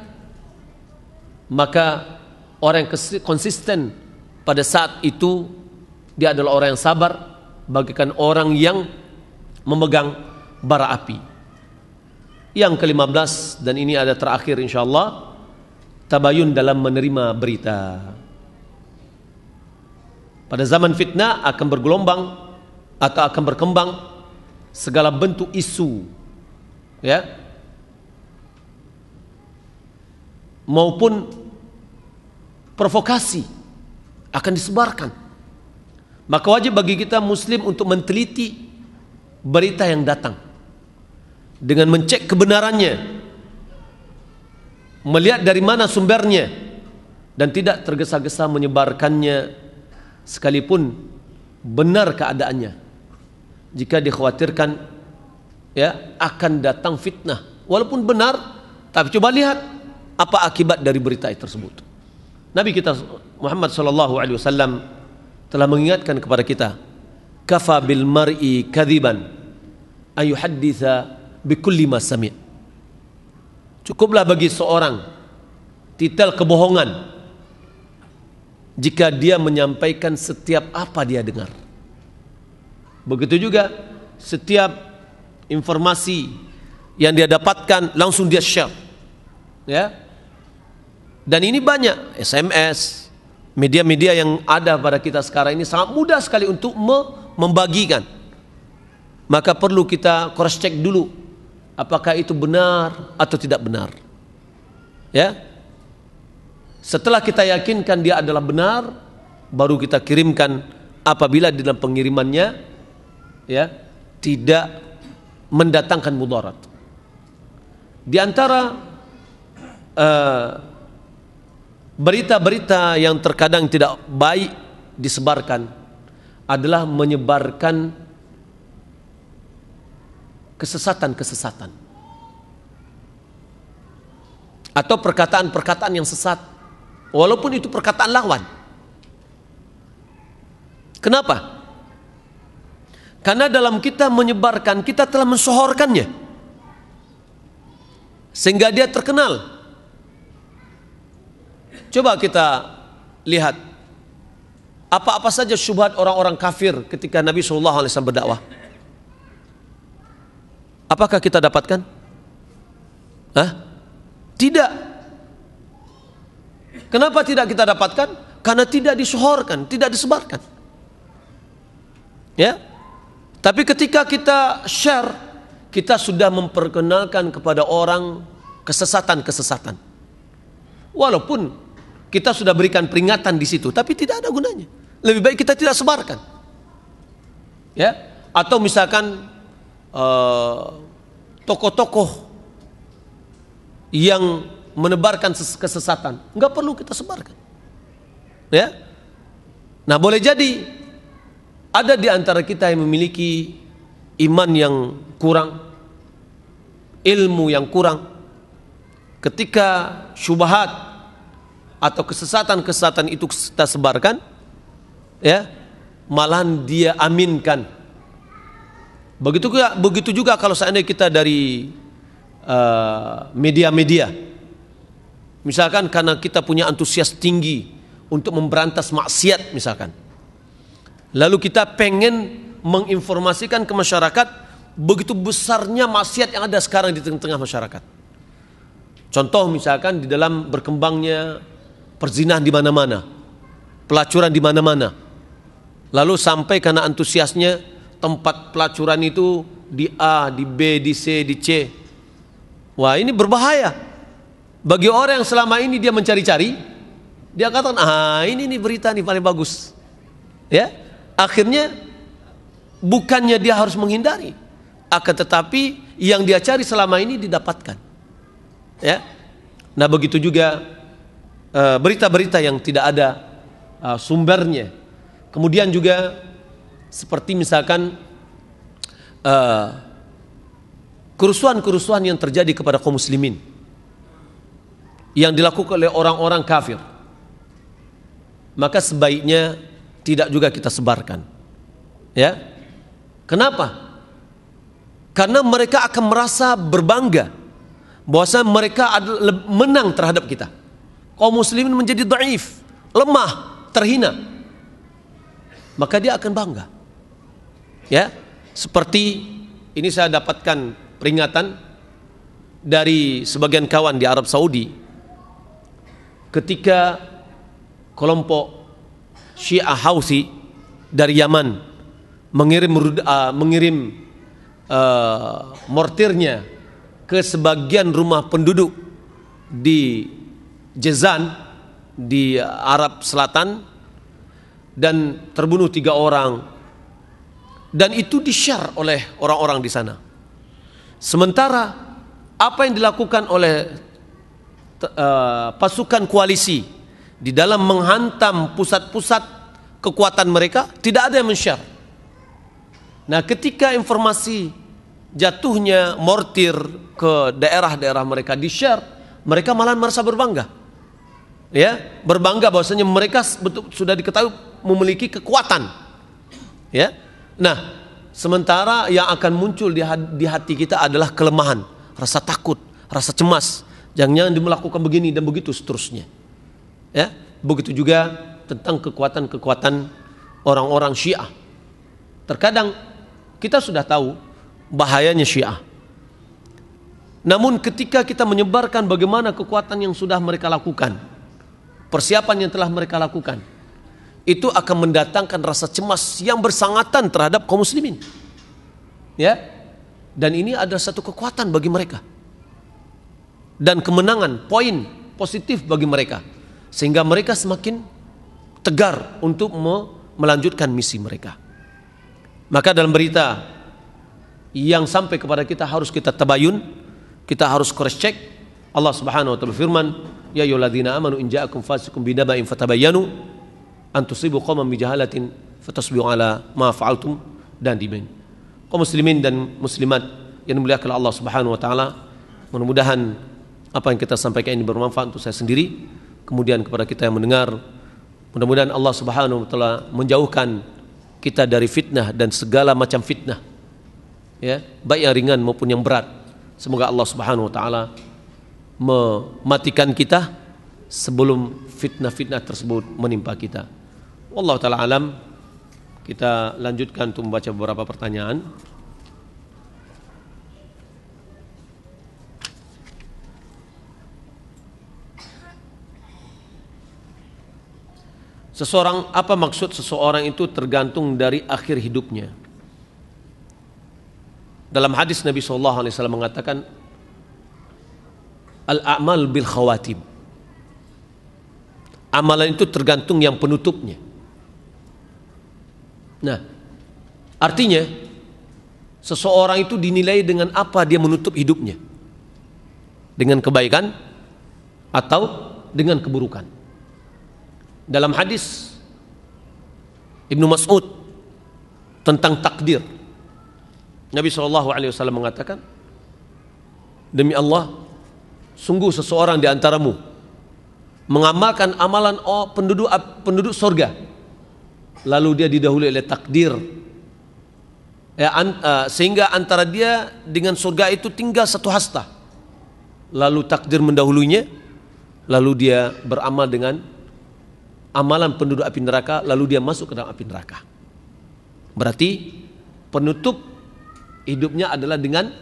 Maka orang yang konsisten pada saat itu, dia adalah orang yang sabar, bagaikan orang yang memegang bara api. Yang ke-15, dan ini ada terakhir insyaallah, tabayun dalam menerima berita. Pada zaman fitnah akan bergelombang atau akan berkembang segala bentuk isu, ya, maupun provokasi akan disebarkan. Maka wajib bagi kita muslim untuk meneliti berita yang datang dengan mencek kebenarannya, melihat dari mana sumbernya, dan tidak tergesa-gesa menyebarkannya sekalipun benar keadaannya. Jika dikhawatirkan ya akan datang fitnah, walaupun benar, tapi coba lihat apa akibat dari berita tersebut. Nabi kita Muhammad SAW telah mengingatkan kepada kita, kafa bil mar'i kadziban ayuhadditsa bikulli ma sami'. Cukuplah bagi seorang titel kebohongan jika dia menyampaikan setiap apa dia dengar. Begitu juga setiap informasi yang dia dapatkan langsung dia share, ya. Dan ini banyak SMS, media-media yang ada pada kita sekarang ini sangat mudah sekali untuk membagikan. Maka perlu kita cross check dulu apakah itu benar atau tidak benar, ya. Setelah kita yakinkan dia adalah benar, baru kita kirimkan. Apabila di dalam pengirimannya, ya, tidak mendatangkan mudarat. Di antara berita-berita yang terkadang tidak baik disebarkan adalah menyebarkan kesesatan-kesesatan atau perkataan-perkataan yang sesat, walaupun itu perkataan lawan. Kenapa? Karena dalam kita menyebarkan, kita telah mensohorkannya sehingga dia terkenal. Coba kita lihat apa-apa saja syubhat orang-orang kafir ketika Nabi SAW berdakwah. Apakah kita dapatkan? Tidak. Kenapa tidak kita dapatkan? Karena tidak disohorkan, tidak disebarkan, ya. Tapi ketika kita share, kita sudah memperkenalkan kepada orang kesesatan-kesesatan. Walaupun kita sudah berikan peringatan di situ, tapi tidak ada gunanya. Lebih baik kita tidak sebarkan, ya. Atau misalkan tokoh-tokoh yang menebarkan kesesatan, nggak perlu kita sebarkan, ya. Nah, boleh jadi ada di antara kita yang memiliki iman yang kurang, ilmu yang kurang. Ketika syubhat atau kesesatan-kesesatan itu kita sebarkan, ya, malahan dia aminkan. Begitu juga kalau seandainya kita dari media-media, misalkan karena kita punya antusias tinggi untuk memberantas maksiat misalkan, lalu kita pengen menginformasikan ke masyarakat begitu besarnya maksiat yang ada sekarang di tengah-tengah masyarakat. Contoh misalkan di dalam berkembangnya perzinahan di mana-mana, pelacuran di mana-mana. Lalu sampai karena antusiasnya tempat pelacuran itu di A, di B, di C, di C. Wah, ini berbahaya. Bagi orang yang selama ini dia mencari-cari, dia katakan, ini berita nih paling bagus, ya. Akhirnya bukannya dia harus menghindari, akan tetapi yang dia cari selama ini didapatkan, ya. Nah, begitu juga berita-berita yang tidak ada sumbernya. Kemudian juga seperti misalkan kerusuhan-kerusuhan yang terjadi kepada kaum muslimin yang dilakukan oleh orang-orang kafir, maka sebaiknya tidak juga kita sebarkan, ya. Kenapa? Karena mereka akan merasa berbangga bahwa mereka adalah menang terhadap kita. Kaum muslimin menjadi dhaif, lemah, terhina. Maka dia akan bangga, ya. Seperti ini saya dapatkan peringatan dari sebagian kawan di Arab Saudi ketika kelompok Syiah Houthi dari Yaman mengirim mortirnya ke sebagian rumah penduduk di Jazan di Arab Selatan dan terbunuh 3 orang, dan itu di-share oleh orang-orang di sana. Sementara apa yang dilakukan oleh pasukan koalisi di dalam menghantam pusat-pusat kekuatan mereka, tidak ada yang men-share. Nah, ketika informasi jatuhnya mortir ke daerah-daerah mereka di-share, mereka malah merasa berbangga, ya, berbangga bahwasanya mereka sudah diketahui memiliki kekuatan, ya. Nah, sementara yang akan muncul di hati kita adalah kelemahan, rasa takut, rasa cemas, jangan melakukan begini dan begitu seterusnya, ya. Begitu juga tentang kekuatan-kekuatan orang-orang Syiah. Terkadang kita sudah tahu bahayanya Syiah. Namun ketika kita menyebarkan bagaimana kekuatan yang sudah mereka lakukan, persiapan yang telah mereka lakukan, itu akan mendatangkan rasa cemas yang bersangatan terhadap kaum muslimin. Ya. Dan ini ada satu kekuatan bagi mereka. Dan kemenangan, poin positif bagi mereka. Sehingga mereka semakin tegar untuk melanjutkan misi mereka. Maka dalam berita yang sampai kepada kita harus kita tabayun, kita harus cross check. Allah Subhanahu wa taala firman, ya ayyuhalladzina amanu in ja'akum fasiqun binaba'in fatabayyanu an tusibu qauman bijahalatin fatasbihu ala ma fa'altum, dan dimen. Kaum muslimin dan muslimat yang dimuliakan Allah Subhanahu wa taala, mudah-mudahan apa yang kita sampaikan ini bermanfaat untuk saya sendiri, kemudian kepada kita yang mendengar. Mudah-mudahan Allah Subhanahu wa taala menjauhkan kita dari fitnah dan segala macam fitnah, ya, baik yang ringan maupun yang berat. Semoga Allah Subhanahu wa taala mematikan kita sebelum fitnah-fitnah tersebut menimpa kita. Wallahu taala alam. Kita lanjutkan untuk membaca beberapa pertanyaan. Apa maksud seseorang itu tergantung dari akhir hidupnya? Dalam hadis Nabi SAW mengatakan, al-a'mal bil khawatim. Amalan itu tergantung yang penutupnya. Nah, artinya seseorang itu dinilai dengan apa dia menutup hidupnya, dengan kebaikan atau dengan keburukan. Dalam hadis Ibnu Mas'ud tentang takdir, Nabi SAW mengatakan, demi Allah, sungguh seseorang di antaramu mengamalkan amalan penduduk surga, lalu dia didahului oleh takdir, ya, sehingga antara dia dengan surga itu tinggal satu hasta, lalu takdir mendahulunya, lalu dia beramal dengan amalan penduduk api neraka, lalu dia masuk ke dalam api neraka. Berarti penutup hidupnya adalah dengan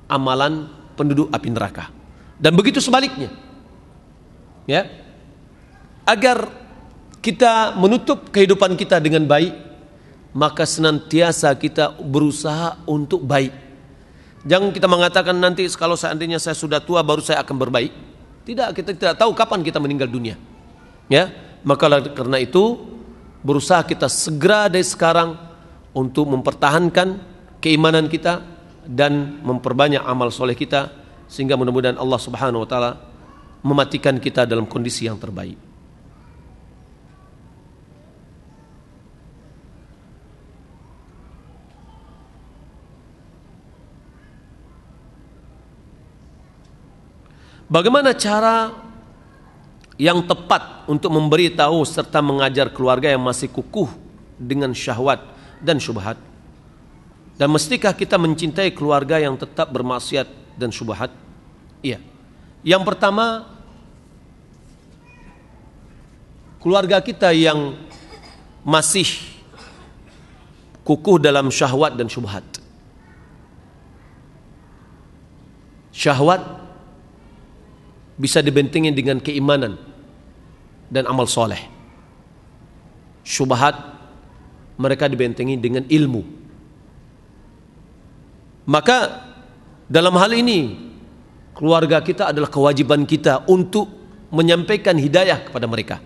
amalan penduduk api neraka. Dan begitu sebaliknya, ya, agar kita menutup kehidupan kita dengan baik, maka senantiasa kita berusaha untuk baik. Jangan kita mengatakan nanti kalau seandainya saya sudah tua baru saya akan berbaik. Tidak, kita tidak tahu kapan kita meninggal dunia. Ya, maka karena itu berusaha kita segera dari sekarang untuk mempertahankan keimanan kita dan memperbanyak amal soleh kita, sehingga mudah-mudahan Allah Subhanahu wa taala mematikan kita dalam kondisi yang terbaik. Bagaimana cara yang tepat untuk memberitahu serta mengajar keluarga yang masih kukuh dengan syahwat dan syubhat? Dan mestikah kita mencintai keluarga yang tetap bermaksiat dan syubhat? Iya. Yang pertama, keluarga kita yang masih kukuh dalam syahwat dan syubhat. Syahwat bisa dibentengi dengan keimanan dan amal soleh. Syubhat mereka dibentengi dengan ilmu. Maka dalam hal ini keluarga kita adalah kewajiban kita untuk menyampaikan hidayah kepada mereka.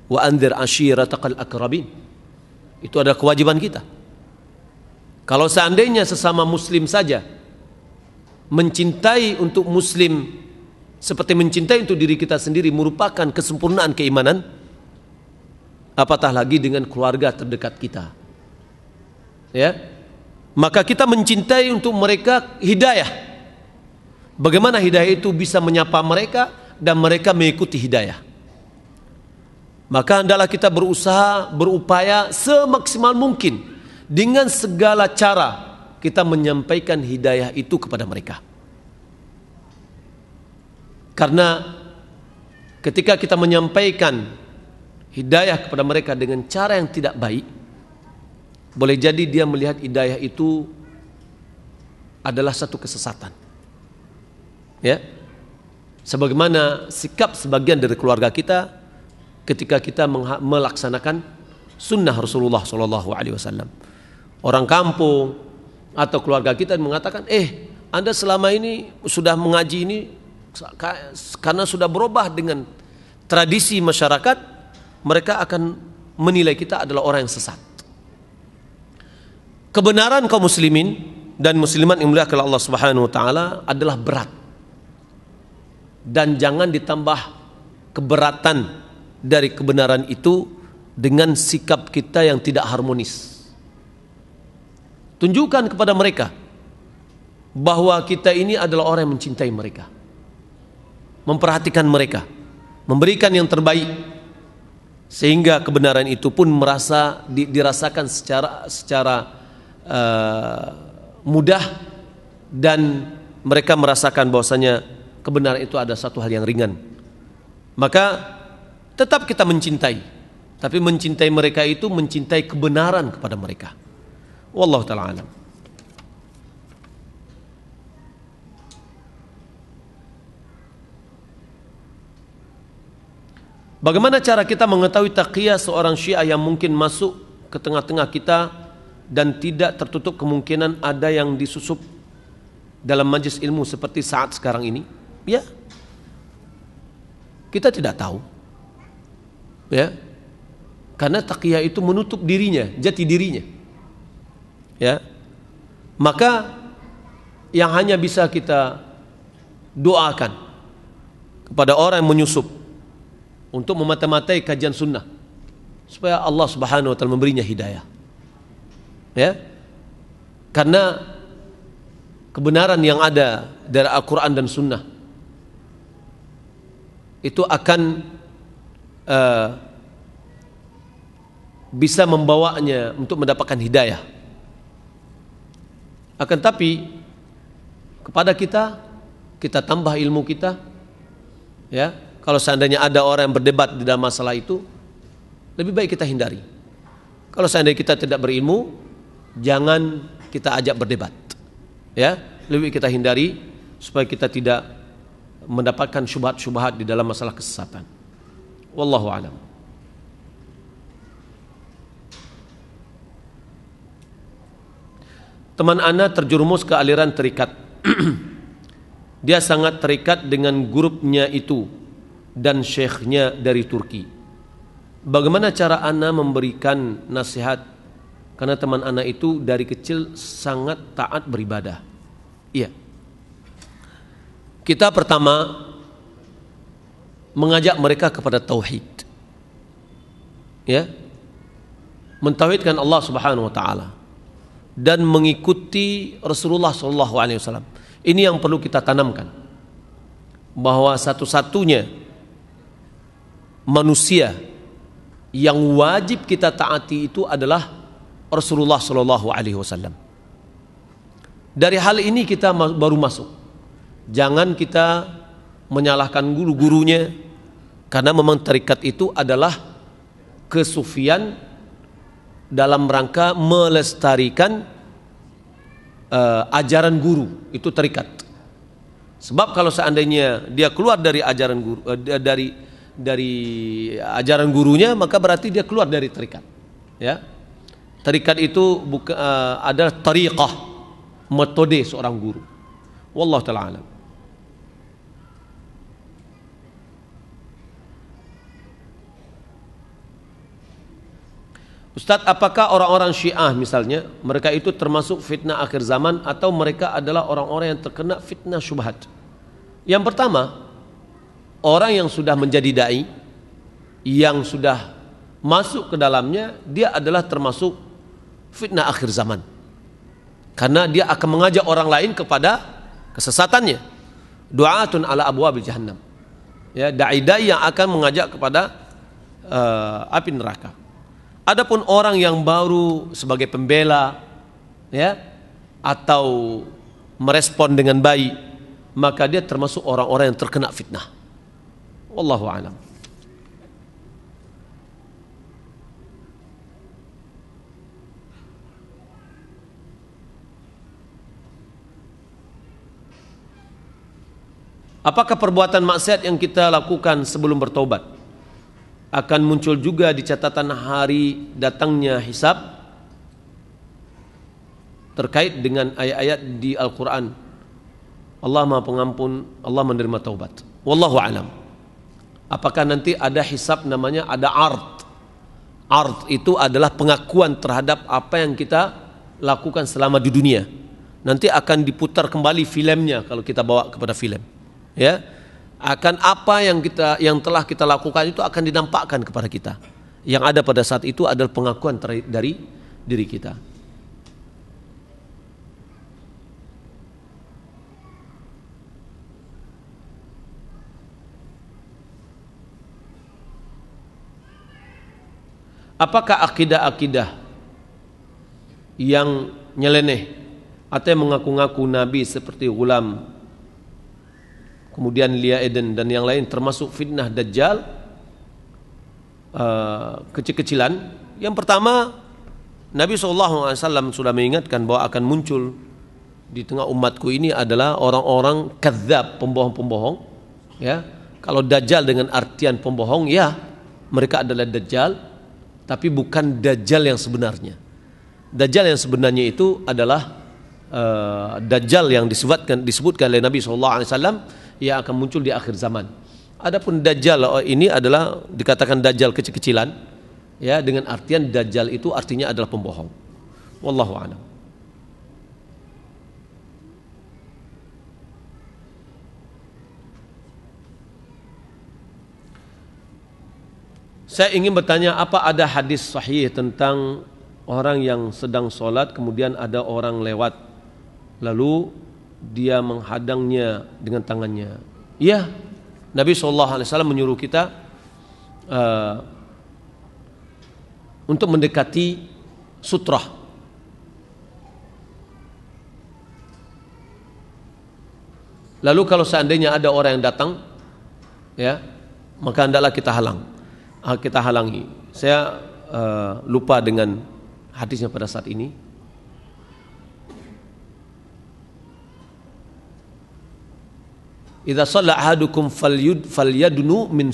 Wa anzir ashiratakal akrabin. Itu adalah kewajiban kita. Kalau seandainya sesama muslim saja mencintai untuk muslim seperti mencintai untuk diri kita sendiri merupakan kesempurnaan keimanan, apatah lagi dengan keluarga terdekat kita. Ya, maka kita mencintai untuk mereka hidayah. Bagaimana hidayah itu bisa menyapa mereka dan mereka mengikuti hidayah? Maka hendaklah kita berusaha, berupaya semaksimal mungkin dengan segala cara kita menyampaikan hidayah itu kepada mereka. Karena ketika kita menyampaikan hidayah kepada mereka dengan cara yang tidak baik, boleh jadi dia melihat hidayah itu adalah satu kesesatan. Ya. Sebagaimana sikap sebagian dari keluarga kita ketika kita melaksanakan sunnah Rasulullah SAW. Orang kampung atau keluarga kita mengatakan, Anda selama ini sudah mengaji ini karena sudah berubah dengan tradisi masyarakat, mereka akan menilai kita adalah orang yang sesat. Kebenaran kaum muslimin dan muslimat yang dimuliakan Allah Subhanahu wa taala adalah berat. Dan jangan ditambah keberatan dari kebenaran itu dengan sikap kita yang tidak harmonis. Tunjukkan kepada mereka bahwa kita ini adalah orang yang mencintai mereka, memperhatikan mereka, memberikan yang terbaik, sehingga kebenaran itu pun dirasakan secara mudah, dan mereka merasakan bahwasanya kebenaran itu ada satu hal yang ringan. Maka tetap kita mencintai, tapi mencintai mereka itu mencintai kebenaran kepada mereka. Wallahu ta'ala alam. Bagaimana cara kita mengetahui taqiyah seorang Syiah yang mungkin masuk ke tengah-tengah kita dan tidak tertutup kemungkinan ada yang disusup dalam majelis ilmu seperti saat sekarang ini? Ya, kita tidak tahu. Ya, karena taqiyah itu menutup dirinya, jati dirinya. Ya, maka yang hanya bisa kita doakan kepada orang yang menyusup untuk memata-matai kajian sunnah, supaya Allah Subhanahu wa taala memberinya hidayah. Ya, karena kebenaran yang ada dari Al-Quran dan Sunnah itu akan bisa membawanya untuk mendapatkan hidayah. Akan tapi kepada kita tambah ilmu kita. Ya, kalau seandainya ada orang yang berdebat di dalam masalah itu, lebih baik kita hindari. Kalau seandainya kita tidak berilmu, jangan kita ajak berdebat. Ya, lebih baik kita hindari supaya kita tidak mendapatkan syubhat-syubhat di dalam masalah kesesatan. Wallahu a'lam. Teman ana terjerumus ke aliran terikat. Dia sangat terikat dengan grupnya itu dan syekhnya dari Turki. Bagaimana cara ana memberikan nasihat? Karena teman ana itu dari kecil sangat taat beribadah. Iya. Kita pertama mengajak mereka kepada tauhid. Ya. Mentauhidkan Allah Subhanahu wa taala dan mengikuti Rasulullah sallallahu alaihi wasallam. Ini yang perlu kita tanamkan, bahwa satu-satunya manusia yang wajib kita taati itu adalah Rasulullah sallallahu alaihi wasallam. Dari hal ini kita baru masuk. Jangan kita menyalahkan guru-gurunya, karena memang tarikat itu adalah kesufian dalam rangka melestarikan ajaran guru, itu tarikat. Sebab kalau seandainya dia keluar dari ajaran guru, dari ajaran gurunya, maka berarti dia keluar dari tarikat. Ya, tarikat itu adalah tariqah, metode seorang guru. Wallahu ta'ala alam. Ustadz, apakah orang-orang Syiah misalnya, mereka itu termasuk fitnah akhir zaman atau mereka adalah orang-orang yang terkena fitnah syubhat? Yang pertama, orang yang sudah menjadi dai, yang sudah masuk ke dalamnya, dia adalah termasuk fitnah akhir zaman. Karena dia akan mengajak orang lain kepada kesesatannya. Du'atun ala abwabil jahannam. Ya, dai-dai yang akan mengajak kepada api neraka. Adapun orang yang baru sebagai pembela, ya, atau merespon dengan baik, maka dia termasuk orang-orang yang terkena fitnah. Wallahu a'lam. Apakah perbuatan maksiat yang kita lakukan sebelum bertobat akan muncul juga di catatan hari datangnya hisab? Terkait dengan ayat-ayat di Al-Quran, Allah Maha Pengampun, Allah menerima taubat. Wallahu alam. Apakah nanti ada hisab, namanya ada ard. Ard itu adalah pengakuan terhadap apa yang kita lakukan selama di dunia. Nanti akan diputar kembali filmnya kalau kita bawa kepada film. Ya, akan apa yang telah kita lakukan itu akan dinampakkan kepada kita. Yang ada pada saat itu adalah pengakuan dari diri kita. Apakah akidah-akidah yang nyeleneh atau yang mengaku-ngaku nabi seperti Ghulam, kemudian Lia Eden dan yang lain, termasuk fitnah Dajjal, kecil-kecilan? Yang pertama, Nabi SAW sudah mengingatkan bahwa akan muncul di tengah umatku ini adalah orang-orang kadzab, pembohong-pembohong. Ya, kalau Dajjal dengan artian pembohong, ya mereka adalah Dajjal, tapi bukan Dajjal yang sebenarnya. Dajjal yang sebenarnya itu adalah Dajjal yang disebutkan oleh Nabi SAW yang akan muncul di akhir zaman. Adapun Dajjal ini adalah dikatakan Dajjal kecil-kecilan, ya, dengan artian Dajjal itu artinya adalah pembohong. Wallahu a'lam. Saya ingin bertanya, apa ada hadis sahih tentang orang yang sedang sholat kemudian ada orang lewat lalu dia menghadangnya dengan tangannya? Ya, Nabi SAW menyuruh kita untuk mendekati sutrah. Lalu kalau seandainya ada orang yang datang, ya, maka hendaklah kita halangi. Saya lupa dengan hadisnya pada saat ini. Idza shalla ahadukum falyadnu min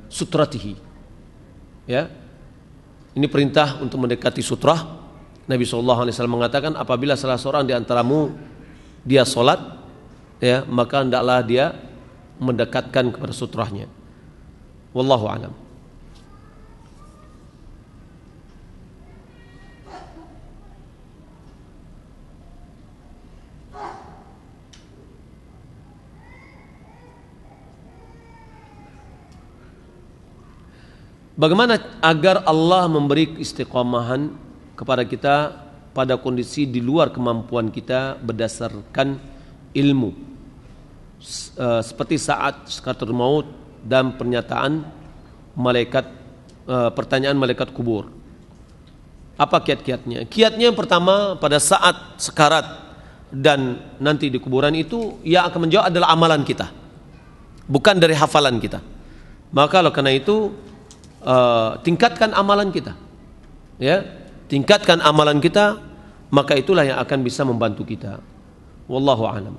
sutratihi. Ya. Ini perintah untuk mendekati sutrah. Nabi SAW mengatakan, apabila salah seorang di antaramu dia salat, ya, maka hendaklah dia mendekatkan kepada sutrahnya. Wallahu a'lam. Bagaimana agar Allah memberi istiqamahan kepada kita pada kondisi di luar kemampuan kita berdasarkan ilmu, seperti saat sakaratul maut dan pertanyaan malaikat kubur? Apa kiat-kiatnya? Kiatnya yang pertama, pada saat sekarat dan nanti di kuburan itu, yang akan menjawab adalah amalan kita, bukan dari hafalan kita. Maka kalau karena itu tingkatkan amalan kita, ya, tingkatkan amalan kita, maka itulah yang akan bisa membantu kita. Wallahu a'lam.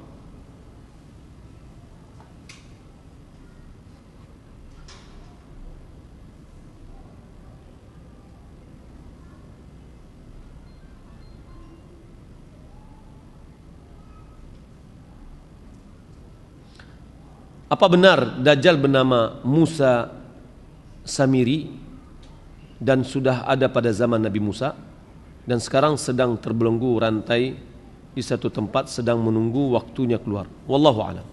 Apa benar Dajjal bernama Musa Samiri dan sudah ada pada zaman Nabi Musa dan sekarang sedang terbelenggu rantai di satu tempat sedang menunggu waktunya keluar? Wallahu a'lam.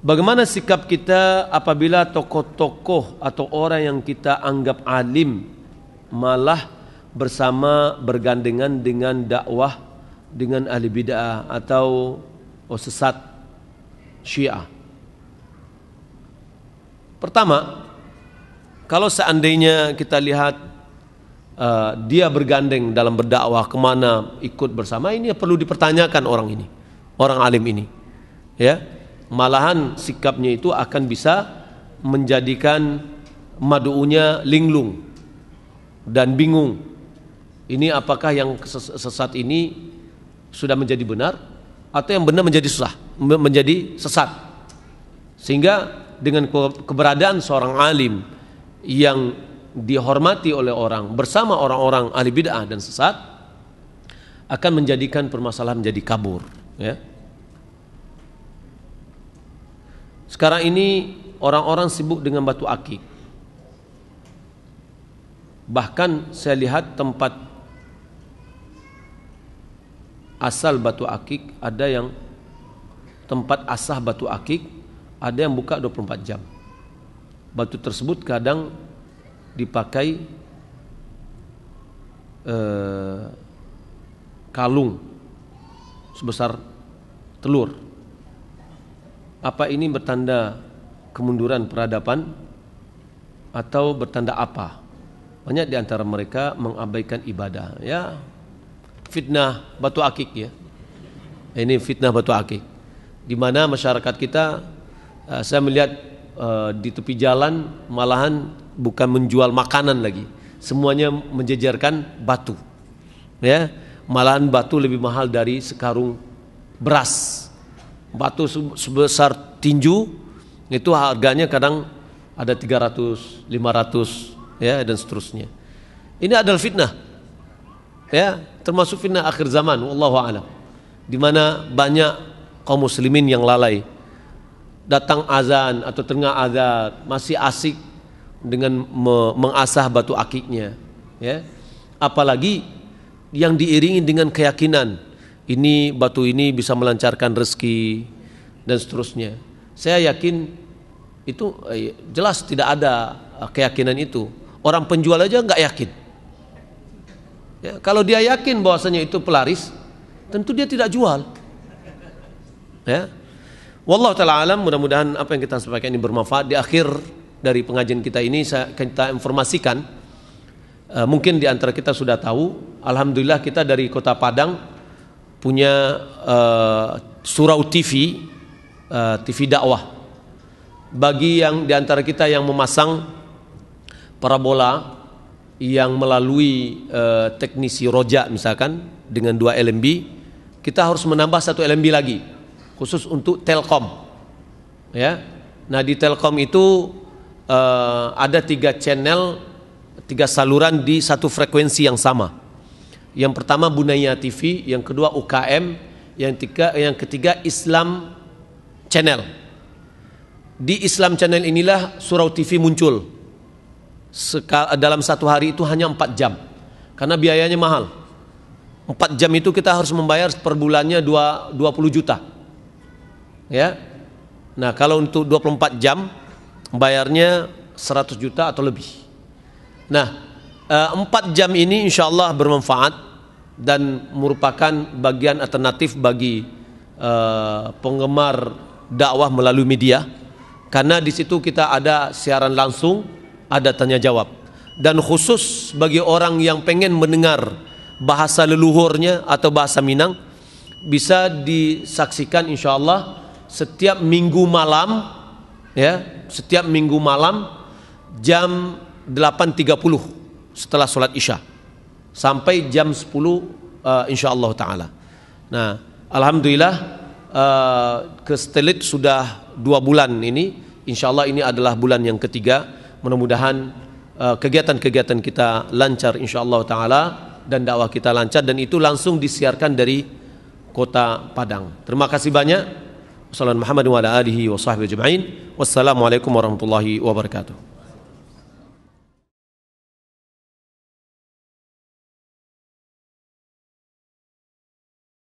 Bagaimana sikap kita apabila tokoh-tokoh atau orang yang kita anggap alim malah bergandengan dengan dakwah dengan ahli bid'ah atau sesat Syiah? Pertama, kalau seandainya kita lihat dia bergandeng dalam berdakwah kemana ikut bersama, ini perlu dipertanyakan orang ini, orang alim ini, ya. malahan sikapnya itu akan bisa menjadikan madu'unya linglung dan bingung. Ini apakah yang sesat ini sudah menjadi benar atau yang benar menjadi sesat. Sehingga dengan keberadaan seorang alim yang dihormati oleh orang bersama orang-orang ahli bid'ah dan sesat akan menjadikan permasalahan menjadi kabur, ya. Sekarang ini orang-orang sibuk dengan batu akik. Bahkan saya lihat tempat asal batu akik, ada yang tempat asah batu akik ada yang buka 24 jam. Batu tersebut kadang dipakai kalung sebesar telur. Apa ini bertanda kemunduran peradaban atau bertanda apa? Banyak di antara mereka mengabaikan ibadah, ya. Fitnah batu akik, ya. Ini fitnah batu akik. Di mana masyarakat kita, saya melihat di tepi jalan malahan bukan menjual makanan lagi, semuanya menjejerkan batu, ya. Malahan batu lebih mahal dari sekarung beras. Batu sebesar tinju itu harganya kadang ada 300, 500, ya, dan seterusnya. Ini adalah fitnah, ya, termasuk fitnah akhir zaman, wallahu a'lam, di mana banyak kaum muslimin yang lalai. Datang azan atau tengah azan masih asik dengan mengasah batu akiknya, ya. Apalagi yang diiringi dengan keyakinan ini batu ini bisa melancarkan rezeki dan seterusnya. Saya yakin itu jelas tidak ada keyakinan itu. Orang penjual aja nggak yakin, ya. Kalau dia yakin bahwasanya itu pelaris, tentu dia tidak jual, ya. Wallahu ta'ala alam. Mudah-mudahan apa yang kita sampaikan ini bermanfaat. Di akhir dari pengajian kita ini kita informasikan, mungkin di antara kita sudah tahu, alhamdulillah kita dari Kota Padang punya surau TV, TV dakwah. Bagi yang di antara kita yang memasang parabola yang melalui teknisi roja misalkan dengan 2 LMB, kita harus menambah 1 LMB lagi khusus untuk Telkom, ya. Nah, di Telkom itu ada 3 channel, 3 saluran di satu frekuensi yang sama. Yang pertama Bunaya TV, yang kedua UKM, yang ketiga Islam Channel. Di Islam Channel inilah surau TV muncul. Dalam satu hari itu hanya 4 jam, karena biayanya mahal. 4 jam itu kita harus membayar per bulannya 20 juta, ya. Nah, kalau untuk 24 jam bayarnya 100 juta atau lebih. Nah, 4 jam ini insya Allah bermanfaat dan merupakan bagian alternatif bagi penggemar dakwah melalui media, karena di situ kita ada siaran langsung, ada tanya jawab, dan khusus bagi orang yang pengen mendengar bahasa leluhurnya atau bahasa Minang bisa disaksikan insya Allah setiap minggu malam, ya, setiap minggu malam jam 8.30 setelah sholat isya sampai jam 10 insyaallah ta'ala. Nah, alhamdulillah kesetelit sudah 2 bulan ini, insyaallah ini adalah bulan yang ketiga. Mudah-mudahan kegiatan-kegiatan kita lancar insyaallah ta'ala dan dakwah kita lancar, dan itu langsung disiarkan dari Kota Padang. Terima kasih banyak. Wassalamualaikum warahmatullahi wabarakatuh.